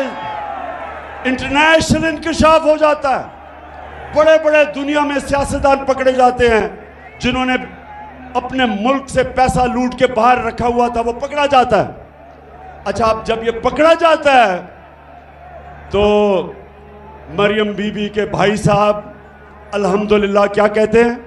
इंटरनेशनल इंकशाफ हो जाता है। बड़े बड़े दुनिया में सियासतदान पकड़े जाते हैं जिन्होंने अपने मुल्क से पैसा लूट के बाहर रखा हुआ था, वो पकड़ा जाता है। अच्छा, अब जब ये पकड़ा जाता है तो मरियम बीबी के भाई साहब अल्हम्दुलिल्लाह क्या कहते हैं?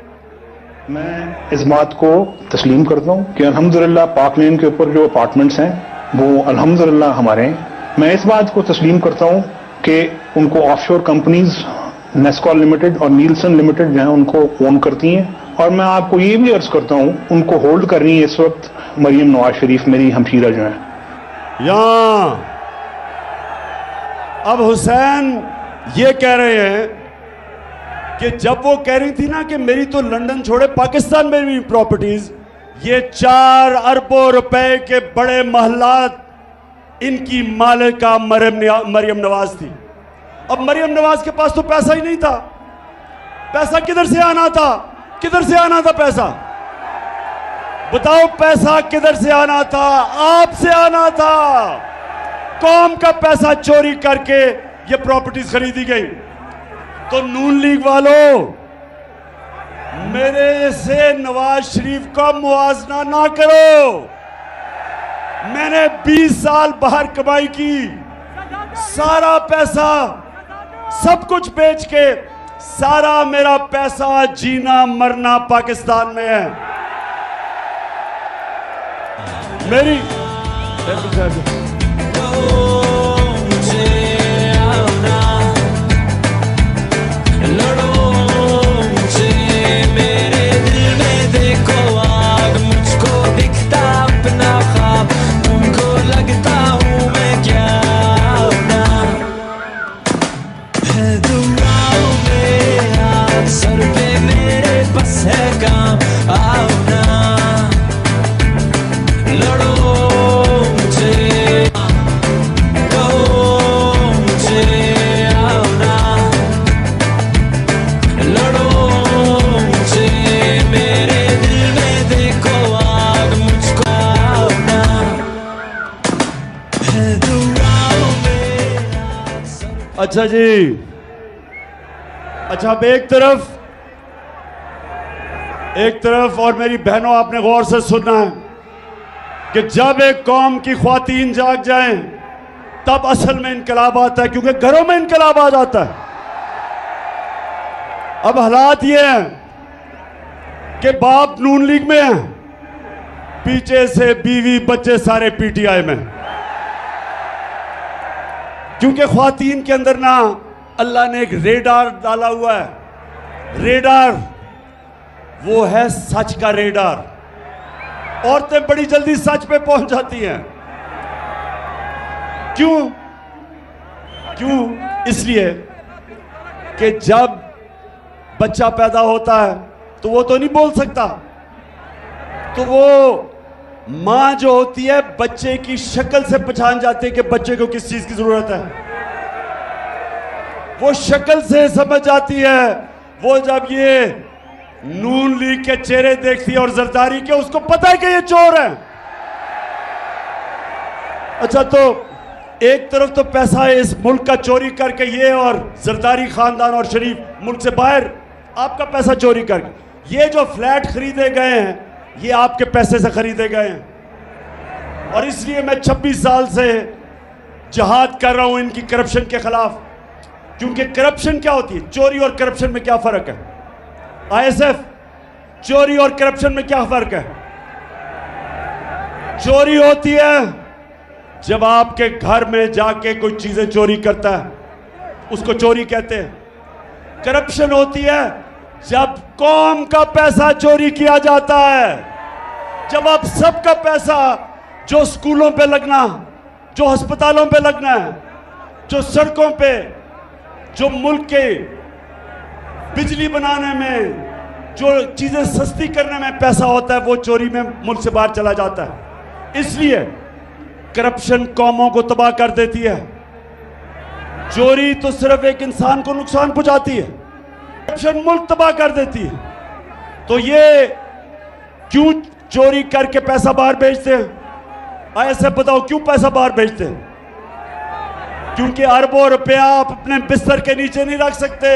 मैं इस बात को तस्लीम करता हूँ कि अल्हम्दुलिल्लाह पाक लेन के ऊपर जो अपार्टमेंट्स हैं वो अल्हम्दुलिल्लाह हमारे हैं। मैं इस बात को तस्लीम करता हूँ कि उनको ऑफशोर कंपनीज नेस्कॉल लिमिटेड और नीलसन लिमिटेड जो है उनको ओन करती हैं। और मैं आपको ये भी अर्ज करता हूं, उनको होल्ड कर रही है इस वक्त मरियम नवाज शरीफ, मेरी हमशीरा जो है। यहां अब हुसैन ये कह रहे हैं कि जब वो कह रही थी ना कि मेरी तो लंदन छोड़े पाकिस्तान में भी प्रॉपर्टीज, ये 4 अरबों रुपए के बड़े महलात इनकी मालिका मरियम नवाज थी। अब मरियम नवाज के पास तो पैसा ही नहीं था। पैसा किधर से आना था? किधर से आना था पैसा? बताओ, पैसा किधर से आना था? आपसे आना था। कौम का पैसा चोरी करके ये प्रॉपर्टीज खरीदी गई। तो नून लीग वालों, मेरे से नवाज शरीफ का मुआवजा ना करो। मैंने 20 साल बाहर कमाई की, सारा पैसा सब कुछ बेच के, सारा मेरा पैसा जीना मरना पाकिस्तान में है। मेरी अच्छा जी, अच्छा अब एक तरफ और मेरी बहनों, आपने गौर से सुनना है कि जब एक कौम की ख्वातीन जाग जाएं तब असल में इनकलाब आता है, क्योंकि घरों में इनकलाब आ जाता है। अब हालात ये हैं कि बाप नून लीग में है, पीछे से बीवी बच्चे सारे पीटीआई में, क्योंकि ख्वातीन के अंदर ना अल्लाह ने एक रेडार डाला हुआ है। रेडार वो है सच का रेडार। औरतें बड़ी जल्दी सच पे पहुंच जाती हैं। क्यों? इसलिए कि जब बच्चा पैदा होता है तो वो तो नहीं बोल सकता, तो वो मां जो होती है बच्चे की शक्ल से पहचान जाती है कि बच्चे को किस चीज की जरूरत है। वो शक्ल से समझ जाती है। वो जब ये नून लीग के चेहरे देखती है और जरदारी के, उसको पता है कि ये चोर है। अच्छा, तो एक तरफ तो पैसा है इस मुल्क का चोरी करके, ये और जरदारी खानदान और शरीफ मुल्क से बाहर आपका पैसा चोरी करके, ये जो फ्लैट खरीदे गए हैं ये आपके पैसे से खरीदे गए हैं। और इसलिए मैं 26 साल से जहाद कर रहा हूं इनकी करप्शन के खिलाफ। क्योंकि करप्शन क्या होती है, चोरी और करप्शन में क्या फर्क है? आईएसएफ, चोरी और करप्शन में क्या फर्क है? चोरी होती है जब आपके घर में जाके कोई चीजें चोरी करता है, उसको चोरी कहते हैं। करप्शन होती है जब कौम का पैसा चोरी किया जाता है, जब आप सबका पैसा जो स्कूलों पे लगना, जो अस्पतालों पे लगना है, जो सड़कों पे, जो मुल्क के बिजली बनाने में, जो चीजें सस्ती करने में पैसा होता है, वो चोरी में मुल्क से बाहर चला जाता है। इसलिए करप्शन कौमों को तबाह कर देती है। चोरी तो सिर्फ एक इंसान को नुकसान पहुंचाती है, करप्शन मुल्क तबाह कर देती है। तो ये क्यों चोरी करके पैसा बाहर भेजते हैं? ऐसे बताओ क्यों पैसा बाहर भेजते हैं? क्योंकि अरबों रुपया आप अपने बिस्तर के नीचे नहीं रख सकते।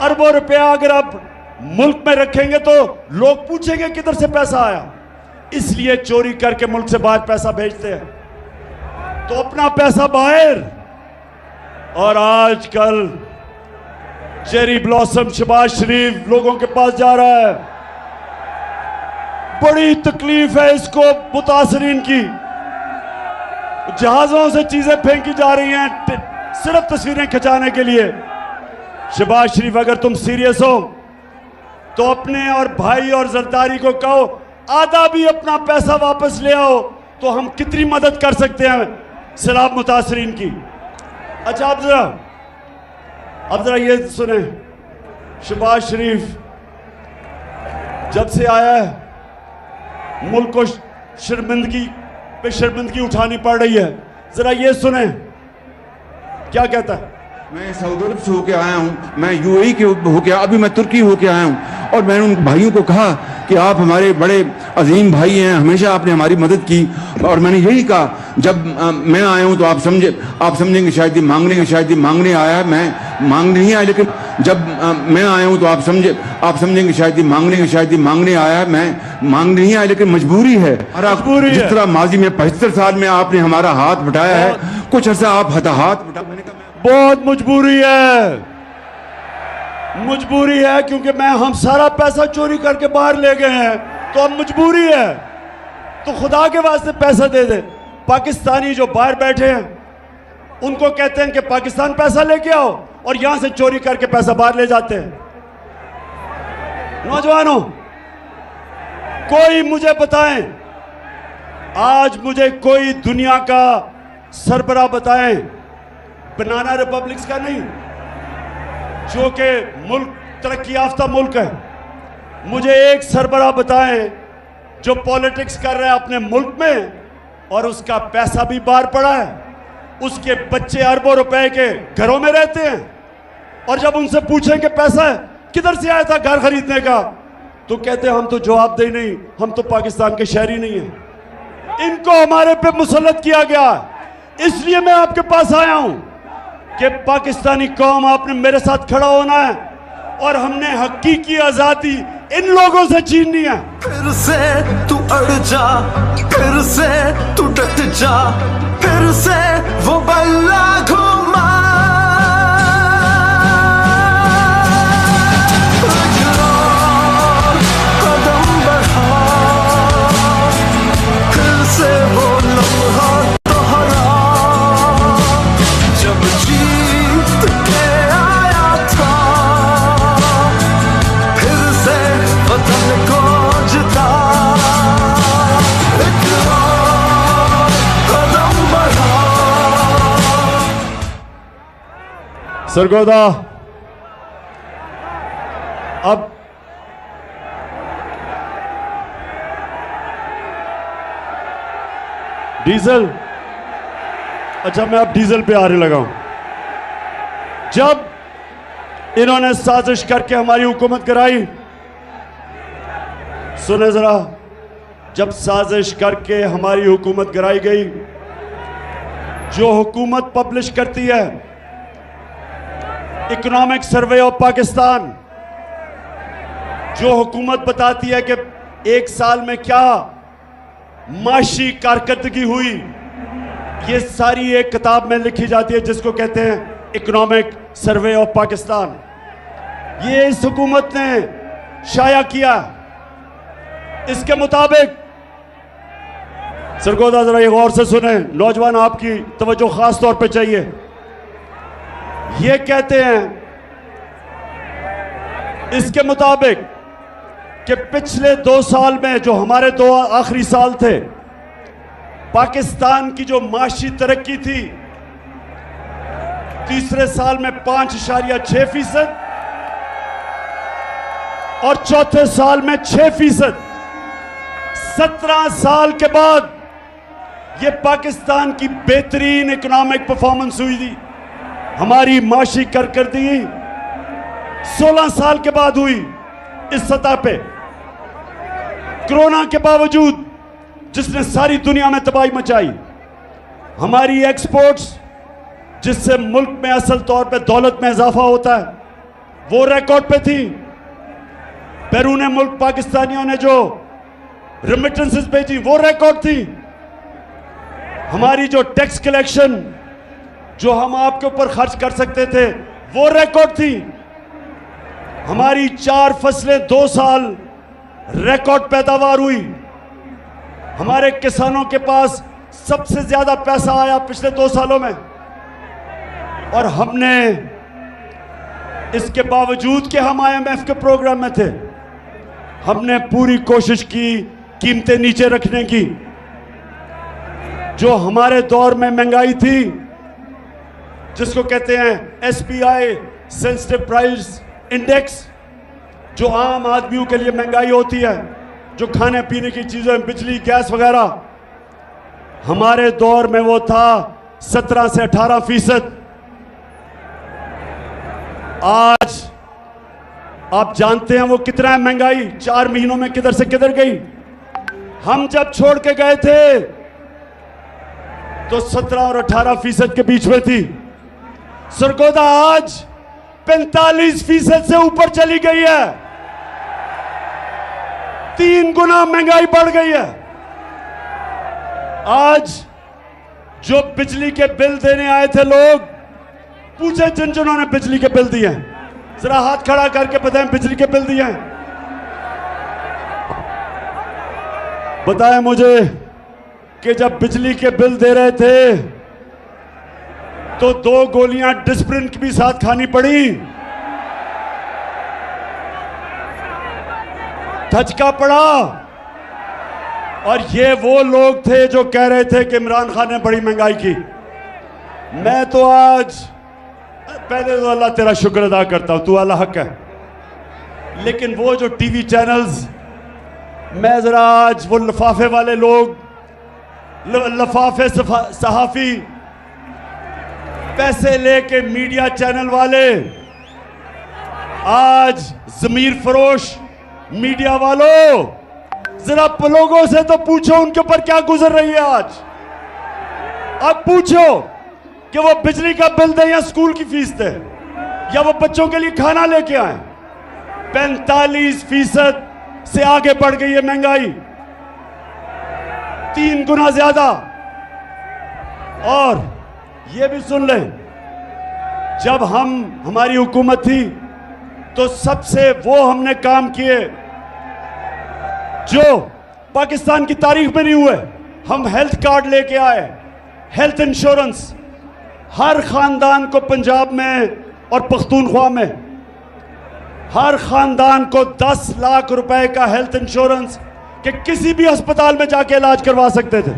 अरबों रुपया अगर आप मुल्क में रखेंगे तो लोग पूछेंगे किधर से पैसा आया। इसलिए चोरी करके मुल्क से बाहर पैसा भेजते हैं। तो अपना पैसा बाहर, और आजकल चेरी ब्लॉसम शहबाज शरीफ लोगों के पास जा रहा है। बड़ी तकलीफ है इसको मुतासरीन की। जहाजों से चीजें फेंकी जा रही हैं, सिर्फ तस्वीरें खिंचाने के लिए। शहबाज शरीफ, अगर तुम सीरियस हो तो अपने और भाई और जरदारी को कहो आधा भी अपना पैसा वापस ले आओ, तो हम कितनी मदद कर सकते हैं सैलाब मुतासरीन की। अच्छा, अब जरा ये सुने, शहबाज शरीफ जब से आया है मुल्क को शर्मिंदगी पे शर्मिंदगी उठानी पड़ रही है। जरा ये सुने क्या कहता है। मैं सऊदी अरब से होके आया हूँ, मैं यूएई के होके, अभी मैं तुर्की होके आया हूँ, और मैंने उन भाइयों को कहा कि आप हमारे बड़े अजीम भाई हैं, हमेशा आपने हमारी मदद की। और मैंने यही कहा, जब मैं आया हूँ तो आप समझेंगे शायद ये मांगने आया है, मैं मांगने नहीं आया, लेकिन जब मैं आया हूँ तो आप समझेंगे शायद ये मांगने आया है, मैं मांगने नहीं आया, लेकिन मजबूरी है। जिस तरह माजी में 75 साल में आपने हमारा हाथ बटाया है, कुछ अर्सा आप हाथ बटा, बहुत मजबूरी है क्योंकि हम सारा पैसा चोरी करके बाहर ले गए हैं, तो अब मजबूरी है, तो खुदा के वास्ते पैसा दे दे। पाकिस्तानी जो बाहर बैठे हैं उनको कहते हैं कि पाकिस्तान पैसा लेके आओ, और यहां से चोरी करके पैसा बाहर ले जाते हैं। नौजवानों, कोई मुझे बताएं, आज मुझे कोई दुनिया का सरबराह बताएं, बनाना रिपब्लिक्स का नहीं, जो कि मुल्क तरक्की याफ्ता मुल्क है, मुझे एक सरबराह बताएं जो पॉलिटिक्स कर रहा है अपने मुल्क में और उसका पैसा भी बाहर पड़ा है, उसके बच्चे अरबों रुपए के घरों में रहते हैं, और जब उनसे पूछें कि पैसा किधर से आया था घर खरीदने का, तो कहते हैं हम तो जवाबदेही नहीं, हम तो पाकिस्तान के शहरी नहीं हैं। इनको हमारे पे मुसल्लत किया गया, इसलिए मैं आपके पास आया हूं कि पाकिस्तानी कौम, आपने मेरे साथ खड़ा होना है, और हमने हकीकी आजादी इन लोगों से छीननी है। फिर से तू अड़ जा, फिर से तू डट जा, फिर से वो बल्ला घुमा, कदम बढ़ा, फिर से वो लम्हा दोहरा, जब जीत के आया था, फिर से वतन को जिता, एक और कदम बढ़ा। सरगोदा, अब डीजल, अच्छा मैं अब डीजल पे आने लगा हूं। जब इन्होंने साजिश करके हमारी हुकूमत कराई, सुने जरा, जब साजिश करके हमारी हुकूमत कराई गई, जो हुकूमत पब्लिश करती है इकोनॉमिक सर्वे ऑफ पाकिस्तान, जो हुकूमत बताती है कि एक साल में क्या माशी कारकर्दगी हुई, ये सारी एक किताब में लिखी जाती है जिसको कहते हैं इकोनॉमिक सर्वे ऑफ पाकिस्तान। ये इस हुकूमत ने शाया किया। इसके मुताबिक, सरगोदा जरा ये गौर से सुने, नौजवान आपकी तवज्जो खास तौर पे चाहिए। ये कहते हैं इसके मुताबिक कि पिछले 2 साल में, जो हमारे 2 आखिरी साल थे, पाकिस्तान की जो माशी तरक्की थी, तीसरे साल में 5.6% और चौथे साल में 6%। 17 साल के बाद ये पाकिस्तान की बेहतरीन इकोनॉमिक परफॉर्मेंस हुई थी। हमारी माशी कारकर्दगी 16 साल के बाद हुई इस सतह पे, कोरोना के बावजूद, जिसने सारी दुनिया में तबाही मचाई। हमारी एक्सपोर्ट्स, जिससे मुल्क में असल तौर पे दौलत में इजाफा होता है, वो रिकॉर्ड पे थी। बैरून मुल्क पाकिस्तानियों ने जो रेमिटेंसेस भेजी, वो रिकॉर्ड थी। हमारी जो टैक्स कलेक्शन, जो हम आपके ऊपर खर्च कर सकते थे, वो रिकॉर्ड थी। हमारी 4 फसलें 2 साल रिकॉर्ड पैदावार हुई। हमारे किसानों के पास सबसे ज्यादा पैसा आया पिछले 2 सालों में। और हमने इसके बावजूद कि हम IMF के प्रोग्राम में थे, हमने पूरी कोशिश की कीमतें नीचे रखने की। जो हमारे दौर में महंगाई थी, जिसको कहते हैं SPI सेंसिटिव प्राइस इंडेक्स, जो आम आदमियों के लिए महंगाई होती है, जो खाने पीने की चीजें, बिजली, गैस वगैरह, हमारे दौर में वो था 17 से 18%। आज आप जानते हैं वो कितना है महंगाई, 4 महीनों में किधर से किधर गई। हम जब छोड़ के गए थे तो 17 और 18% के बीच में थी। सरगोदा आज 45% से ऊपर चली गई है। 3 गुना महंगाई बढ़ गई है। आज जो बिजली के बिल देने आए थे लोग, पूछे जिन जिन्होंने बिजली के बिल दिए, जरा हाथ खड़ा करके बताएं बिजली के बिल दिए हैं। बताएं मुझे कि जब बिजली के बिल दे रहे थे तो 2 गोलियां डिस्प्रिन की भी साथ खानी पड़ी, धचका पड़ा। और ये वो लोग थे जो कह रहे थे कि इमरान खान ने बड़ी महंगाई की। मैं तो आज पहले तो अल्लाह तेरा शुक्र अदा करता हूं, तू अल्लाह हक है। लेकिन वो जो टीवी चैनल्स, मैं जरा आज वो लफाफे वाले लोग, लफाफे सहाफी, पैसे लेके मीडिया चैनल वाले, आज जमीर फरोश मीडिया वालों, जरा लोगों से तो पूछो उनके ऊपर क्या गुजर रही है आज। अब पूछो कि वो बिजली का बिल दे या स्कूल की फीस दे या वो बच्चों के लिए खाना लेके आए। 45% से आगे बढ़ गई है महंगाई, 3 गुना ज्यादा। और ये भी सुन लें, जब हमारी हुकूमत थी तो सबसे वो हमने काम किए जो पाकिस्तान की तारीख में नहीं हुए। हम हेल्थ कार्ड लेके आए, हेल्थ इंश्योरेंस, हर खानदान को पंजाब में और पख्तूनख्वा में हर खानदान को 10 लाख रुपए का हेल्थ इंश्योरेंस कि किसी भी अस्पताल में जाके इलाज करवा सकते थे।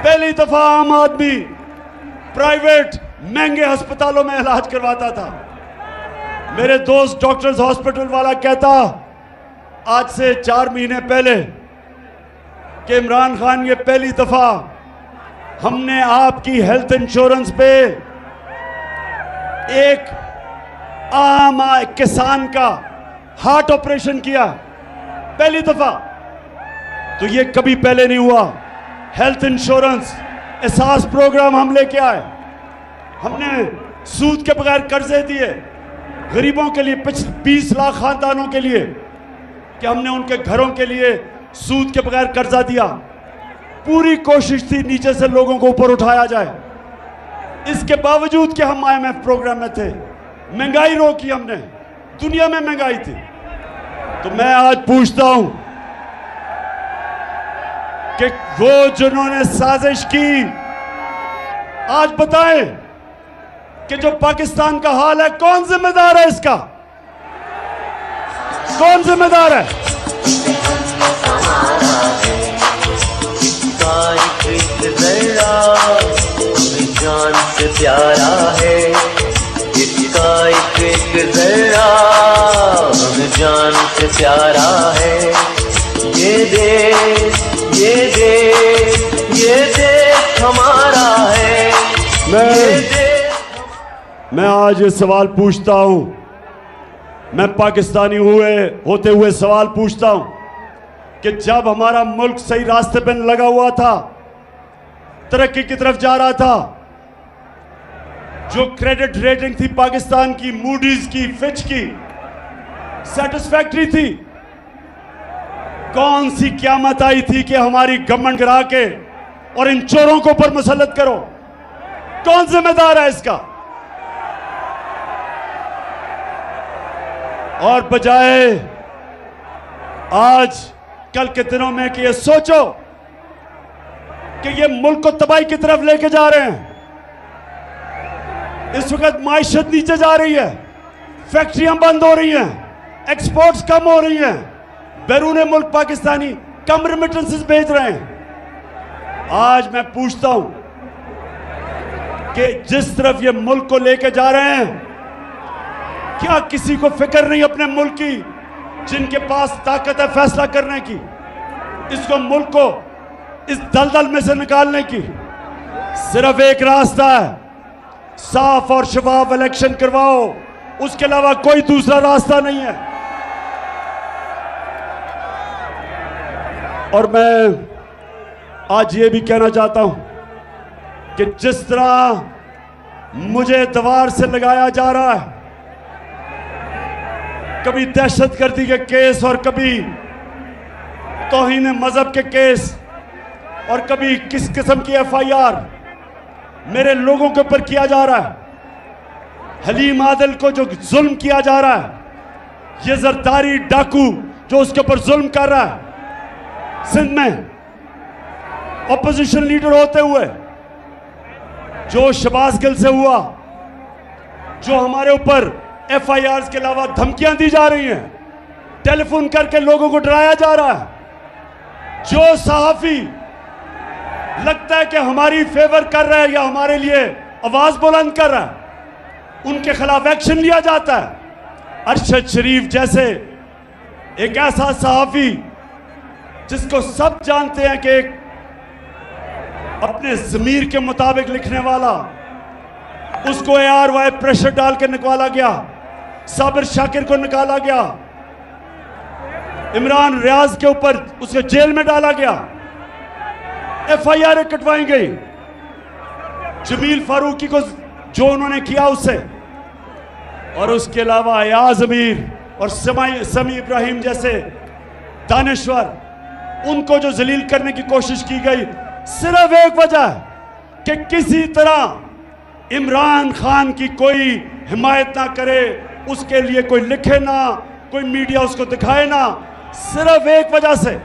पहली दफा आम आदमी प्राइवेट महंगे अस्पतालों में इलाज करवाता था। मेरे दोस्त डॉक्टर्स हॉस्पिटल वाला कहता आज से 4 महीने पहले कि इमरान खान, ये पहली दफा हमने आपकी हेल्थ इंश्योरेंस पे एक आम किसान का हार्ट ऑपरेशन किया, पहली दफा। तो ये कभी पहले नहीं हुआ। हेल्थ इंश्योरेंस एहसास प्रोग्राम हम लेके आए। हमने सूद के बगैर कर्जे दिए गरीबों के लिए, 20 लाख खानदानों के लिए, कि हमने उनके घरों के लिए सूद के बगैर कर्जा दिया। पूरी कोशिश थी नीचे से लोगों को ऊपर उठाया जाए। इसके बावजूद कि हम IMF प्रोग्राम में थे, महंगाई रोकी हमने, दुनिया में महंगाई थी। तो मैं आज पूछता हूं कि वो जिन्होंने साजिश की, आज बताएं कि जो पाकिस्तान का हाल है, कौन जिम्मेदार है इसका? कौन जिम्मेदार है? जान से प्यारा है इसका एक जरा, हमें जान से प्यारा है। ये देश हमारा है। मैं आज ये सवाल पूछता हूं, मैं पाकिस्तानी होते हुए सवाल पूछता हूं कि जब हमारा मुल्क सही रास्ते पर लगा हुआ था, तरक्की की तरफ जा रहा था, जो क्रेडिट रेटिंग थी पाकिस्तान की, मूडीज की, फिच की, सेटिस्फैक्टरी थी, कौन सी क़यामत आई थी कि हमारी गवर्नमेंट गिरा के और इन चोरों को ऊपर मुसल्लत करो? कौन जिम्मेदार है इसका? और बजाय आज कल के दिनों में कि ये सोचो कि ये मुल्क को तबाही की तरफ लेके जा रहे हैं, इस वक्त माइशत नीचे जा रही है, फैक्ट्रियां बंद हो रही हैं, एक्सपोर्ट्स कम हो रही हैं, बैरून मुल्क पाकिस्तानी कम रेमिटेंसेस भेज रहे हैं। आज मैं पूछता हूं कि जिस तरफ ये मुल्क को लेके जा रहे हैं, क्या किसी को फिक्र नहीं अपने मुल्क की, जिनके पास ताकत है फैसला करने की, इसको मुल्क को इस दलदल में से निकालने की? सिर्फ एक रास्ता है, साफ और शफाफ इलेक्शन करवाओ, उसके अलावा कोई दूसरा रास्ता नहीं है। और मैं आज ये भी कहना चाहता हूं कि जिस तरह मुझे दीवार से लगाया जा रहा है, कभी दहशतगर्दी के केस और कभी तौहीन मजहब के केस और कभी किस किस्म की FIR मेरे लोगों के ऊपर किया जा रहा है, हलीम आदिल को जो जुल्म किया जा रहा है, ये जरदारी डाकू जो उसके ऊपर जुल्म कर रहा है, सिंध में ऑपोजिशन लीडर होते हुए जो शहबाज गिल से हुआ, जो हमारे ऊपर FIRs के अलावा धमकियां दी जा रही हैं, टेलीफोन करके लोगों को डराया जा रहा है, जो सहाफी लगता है कि हमारी फेवर कर रहा है या हमारे लिए आवाज बुलंद कर रहा है, उनके खिलाफ एक्शन लिया जाता है। अरशद शरीफ जैसे एक ऐसा सहाफी जिसको सब जानते हैं कि एक अपने ज़मीर के मुताबिक लिखने वाला, उसको ARY प्रेशर डाल के निकाला गया, साबिर शाकिर को निकाला गया, इमरान रियाज के ऊपर उसको जेल में डाला गया, FIR कटवाई गई, जमील फारूकी को जो उन्होंने किया उससे, और उसके अलावा अयाज अमीर और समी इब्राहिम जैसे दानिश्वर, उनको जो जलील करने की कोशिश की गई, सिर्फ एक वजह कि किसी तरह इमरान खान की कोई हिमायत ना करे, उसके लिए कोई लिखे ना, कोई मीडिया उसको दिखाए ना, सिर्फ एक वजह से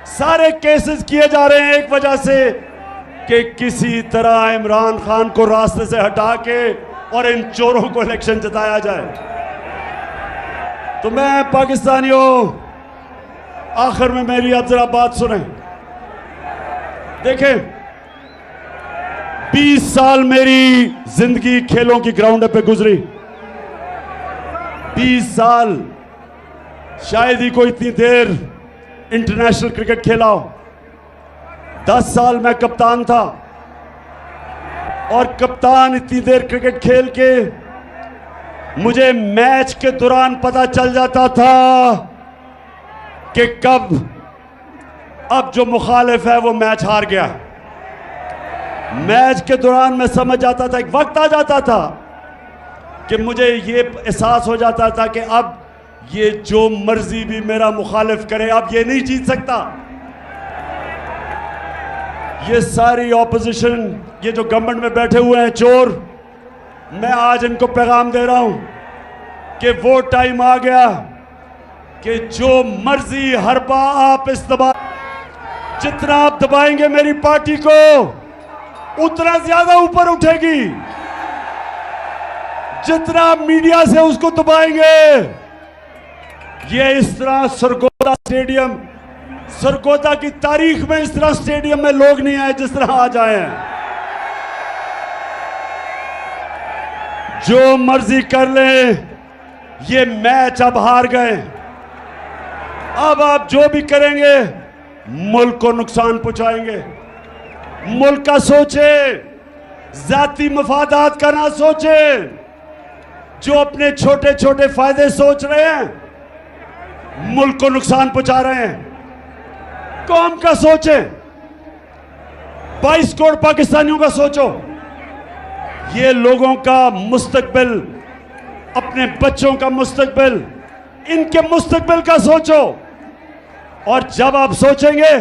सारे केसेस किए जा रहे हैं, एक वजह से कि किसी तरह इमरान खान को रास्ते से हटा के और इन चोरों को इलेक्शन जिताया जाए। तो मैं पाकिस्तानियों, आखिर में मेरी अब जरा बात सुने। देखें, 20 साल मेरी जिंदगी खेलों की ग्राउंड पे गुजरी, 20 साल, शायद ही कोई इतनी देर इंटरनेशनल क्रिकेट खेला हो। 10 साल मैं कप्तान था, और कप्तान इतनी देर क्रिकेट खेल के मुझे मैच के दौरान पता चल जाता था कि कब अब जो मुखालिफ है वो मैच हार गया। मैच के दौरान मैं समझ जाता था, एक वक्त आ जाता था कि मुझे ये एहसास हो जाता था कि अब ये जो मर्जी भी मेरा मुखालिफ करे, अब ये नहीं जीत सकता। ये सारी ऑपोजिशन, ये जो गवर्नमेंट में बैठे हुए हैं चोर, मैं आज इनको पैगाम दे रहा हूं कि वो टाइम आ गया कि जो मर्जी हरबा आप इस दबा, जितना आप दबाएंगे मेरी पार्टी को, उतना ज्यादा ऊपर उठेगी। जितना मीडिया से उसको दबाएंगे, ये इस तरह सरगोदा स्टेडियम, सरगोदा की तारीख में इस तरह स्टेडियम में लोग नहीं आए जिस तरह आज आए हैं। जो मर्जी कर ले, ये मैच अब हार गए। अब आप जो भी करेंगे मुल्क को नुकसान पहुंचाएंगे। मुल्क का सोचे, जाती मफादात का ना सोचे। जो अपने छोटे छोटे फायदे सोच रहे हैं, मुल्क को नुकसान पहुंचा रहे हैं। कौम का सोचे, 22 करोड़ पाकिस्तानियों का सोचो। ये लोगों का मुस्तकबिल, अपने बच्चों का मुस्तकबिल, इनके मुस्तकबिल का सोचो। और जब आप सोचेंगे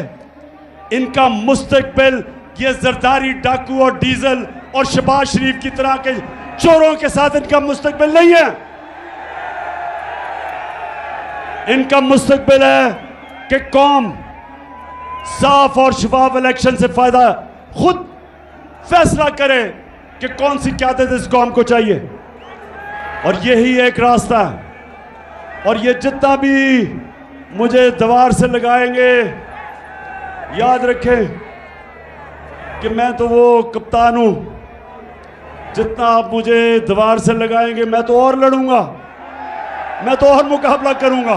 इनका मुस्तकबिल ये जरदारी डाकू और डीजल और शहबाज शरीफ की तरह के चोरों के साथ इनका मुस्तकबिल नहीं है। इनका मुस्तकबिल है कि कौम साफ और शफाफ इलेक्शन से फायदा खुद फैसला करे, कि कौन सी क़यादत इस कौम को चाहिए, और यही एक रास्ता है। और ये जितना भी मुझे दीवार से लगाएंगे, याद रखें कि मैं तो वो कप्तान हूं, जितना आप मुझे दीवार से लगाएंगे मैं तो और लड़ूंगा, मैं तो और मुकाबला करूंगा।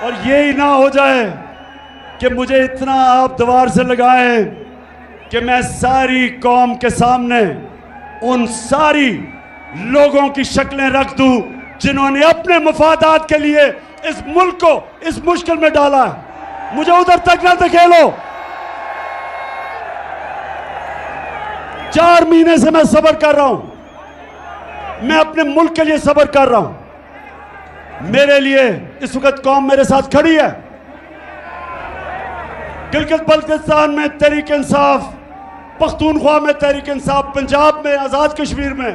और यही ना हो जाए कि मुझे इतना आप दीवार से लगाएं कि मैं सारी कौम के सामने उन सारी लोगों की शक्लें रख दूं जिन्होंने अपने मफादात के लिए इस मुल्क को इस मुश्किल में डाला है। मुझे उधर तक ना धकेलो। 4 महीने से मैं सब्र कर रहा हूं, मैं अपने मुल्क के लिए सब्र कर रहा हूं। मेरे लिए इस वक्त कौम मेरे साथ खड़ी है। गिलगित बल्तिस्तान में तहरीक इंसाफ, पख्तूनख्वा में तहरीक इंसाफ, पंजाब में, आजाद कश्मीर में,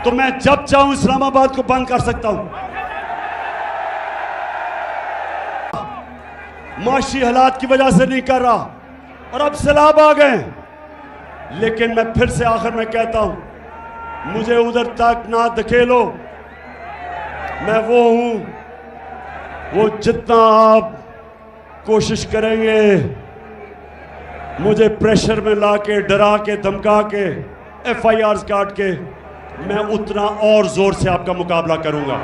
तो मैं जब चाहूं इस्लामाबाद को बंद कर सकता हूं। माशी हालात की वजह से नहीं कर रहा, और अब सैलाब आ गए। लेकिन मैं फिर से आखिर में कहता हूं, मुझे उधर तक ना धकेलो। मैं वो हूं, वो जितना आप कोशिश करेंगे मुझे प्रेशर में लाके, डरा के, धमका के, FIRs काट के, मैं उतना और जोर से आपका मुकाबला करूंगा।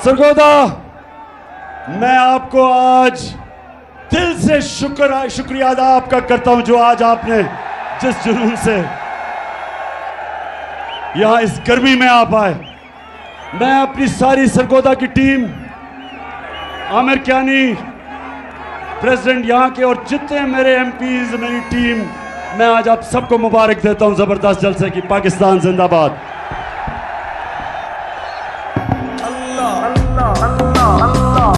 सरगोदा, मैं आपको आज दिल से शुक्रिया अदा आपका करता हूं, जो आज आपने जिस जुनून से यहां इस गर्मी में आप आए। मैं अपनी सारी सरगोदा की टीम, आमिर कियानी प्रेसिडेंट यहाँ के, और जितने मेरे MPs, मेरी टीम, मैं आज आप सबको मुबारक देता हूं जबरदस्त जलसे की। पाकिस्तान जिंदाबाद।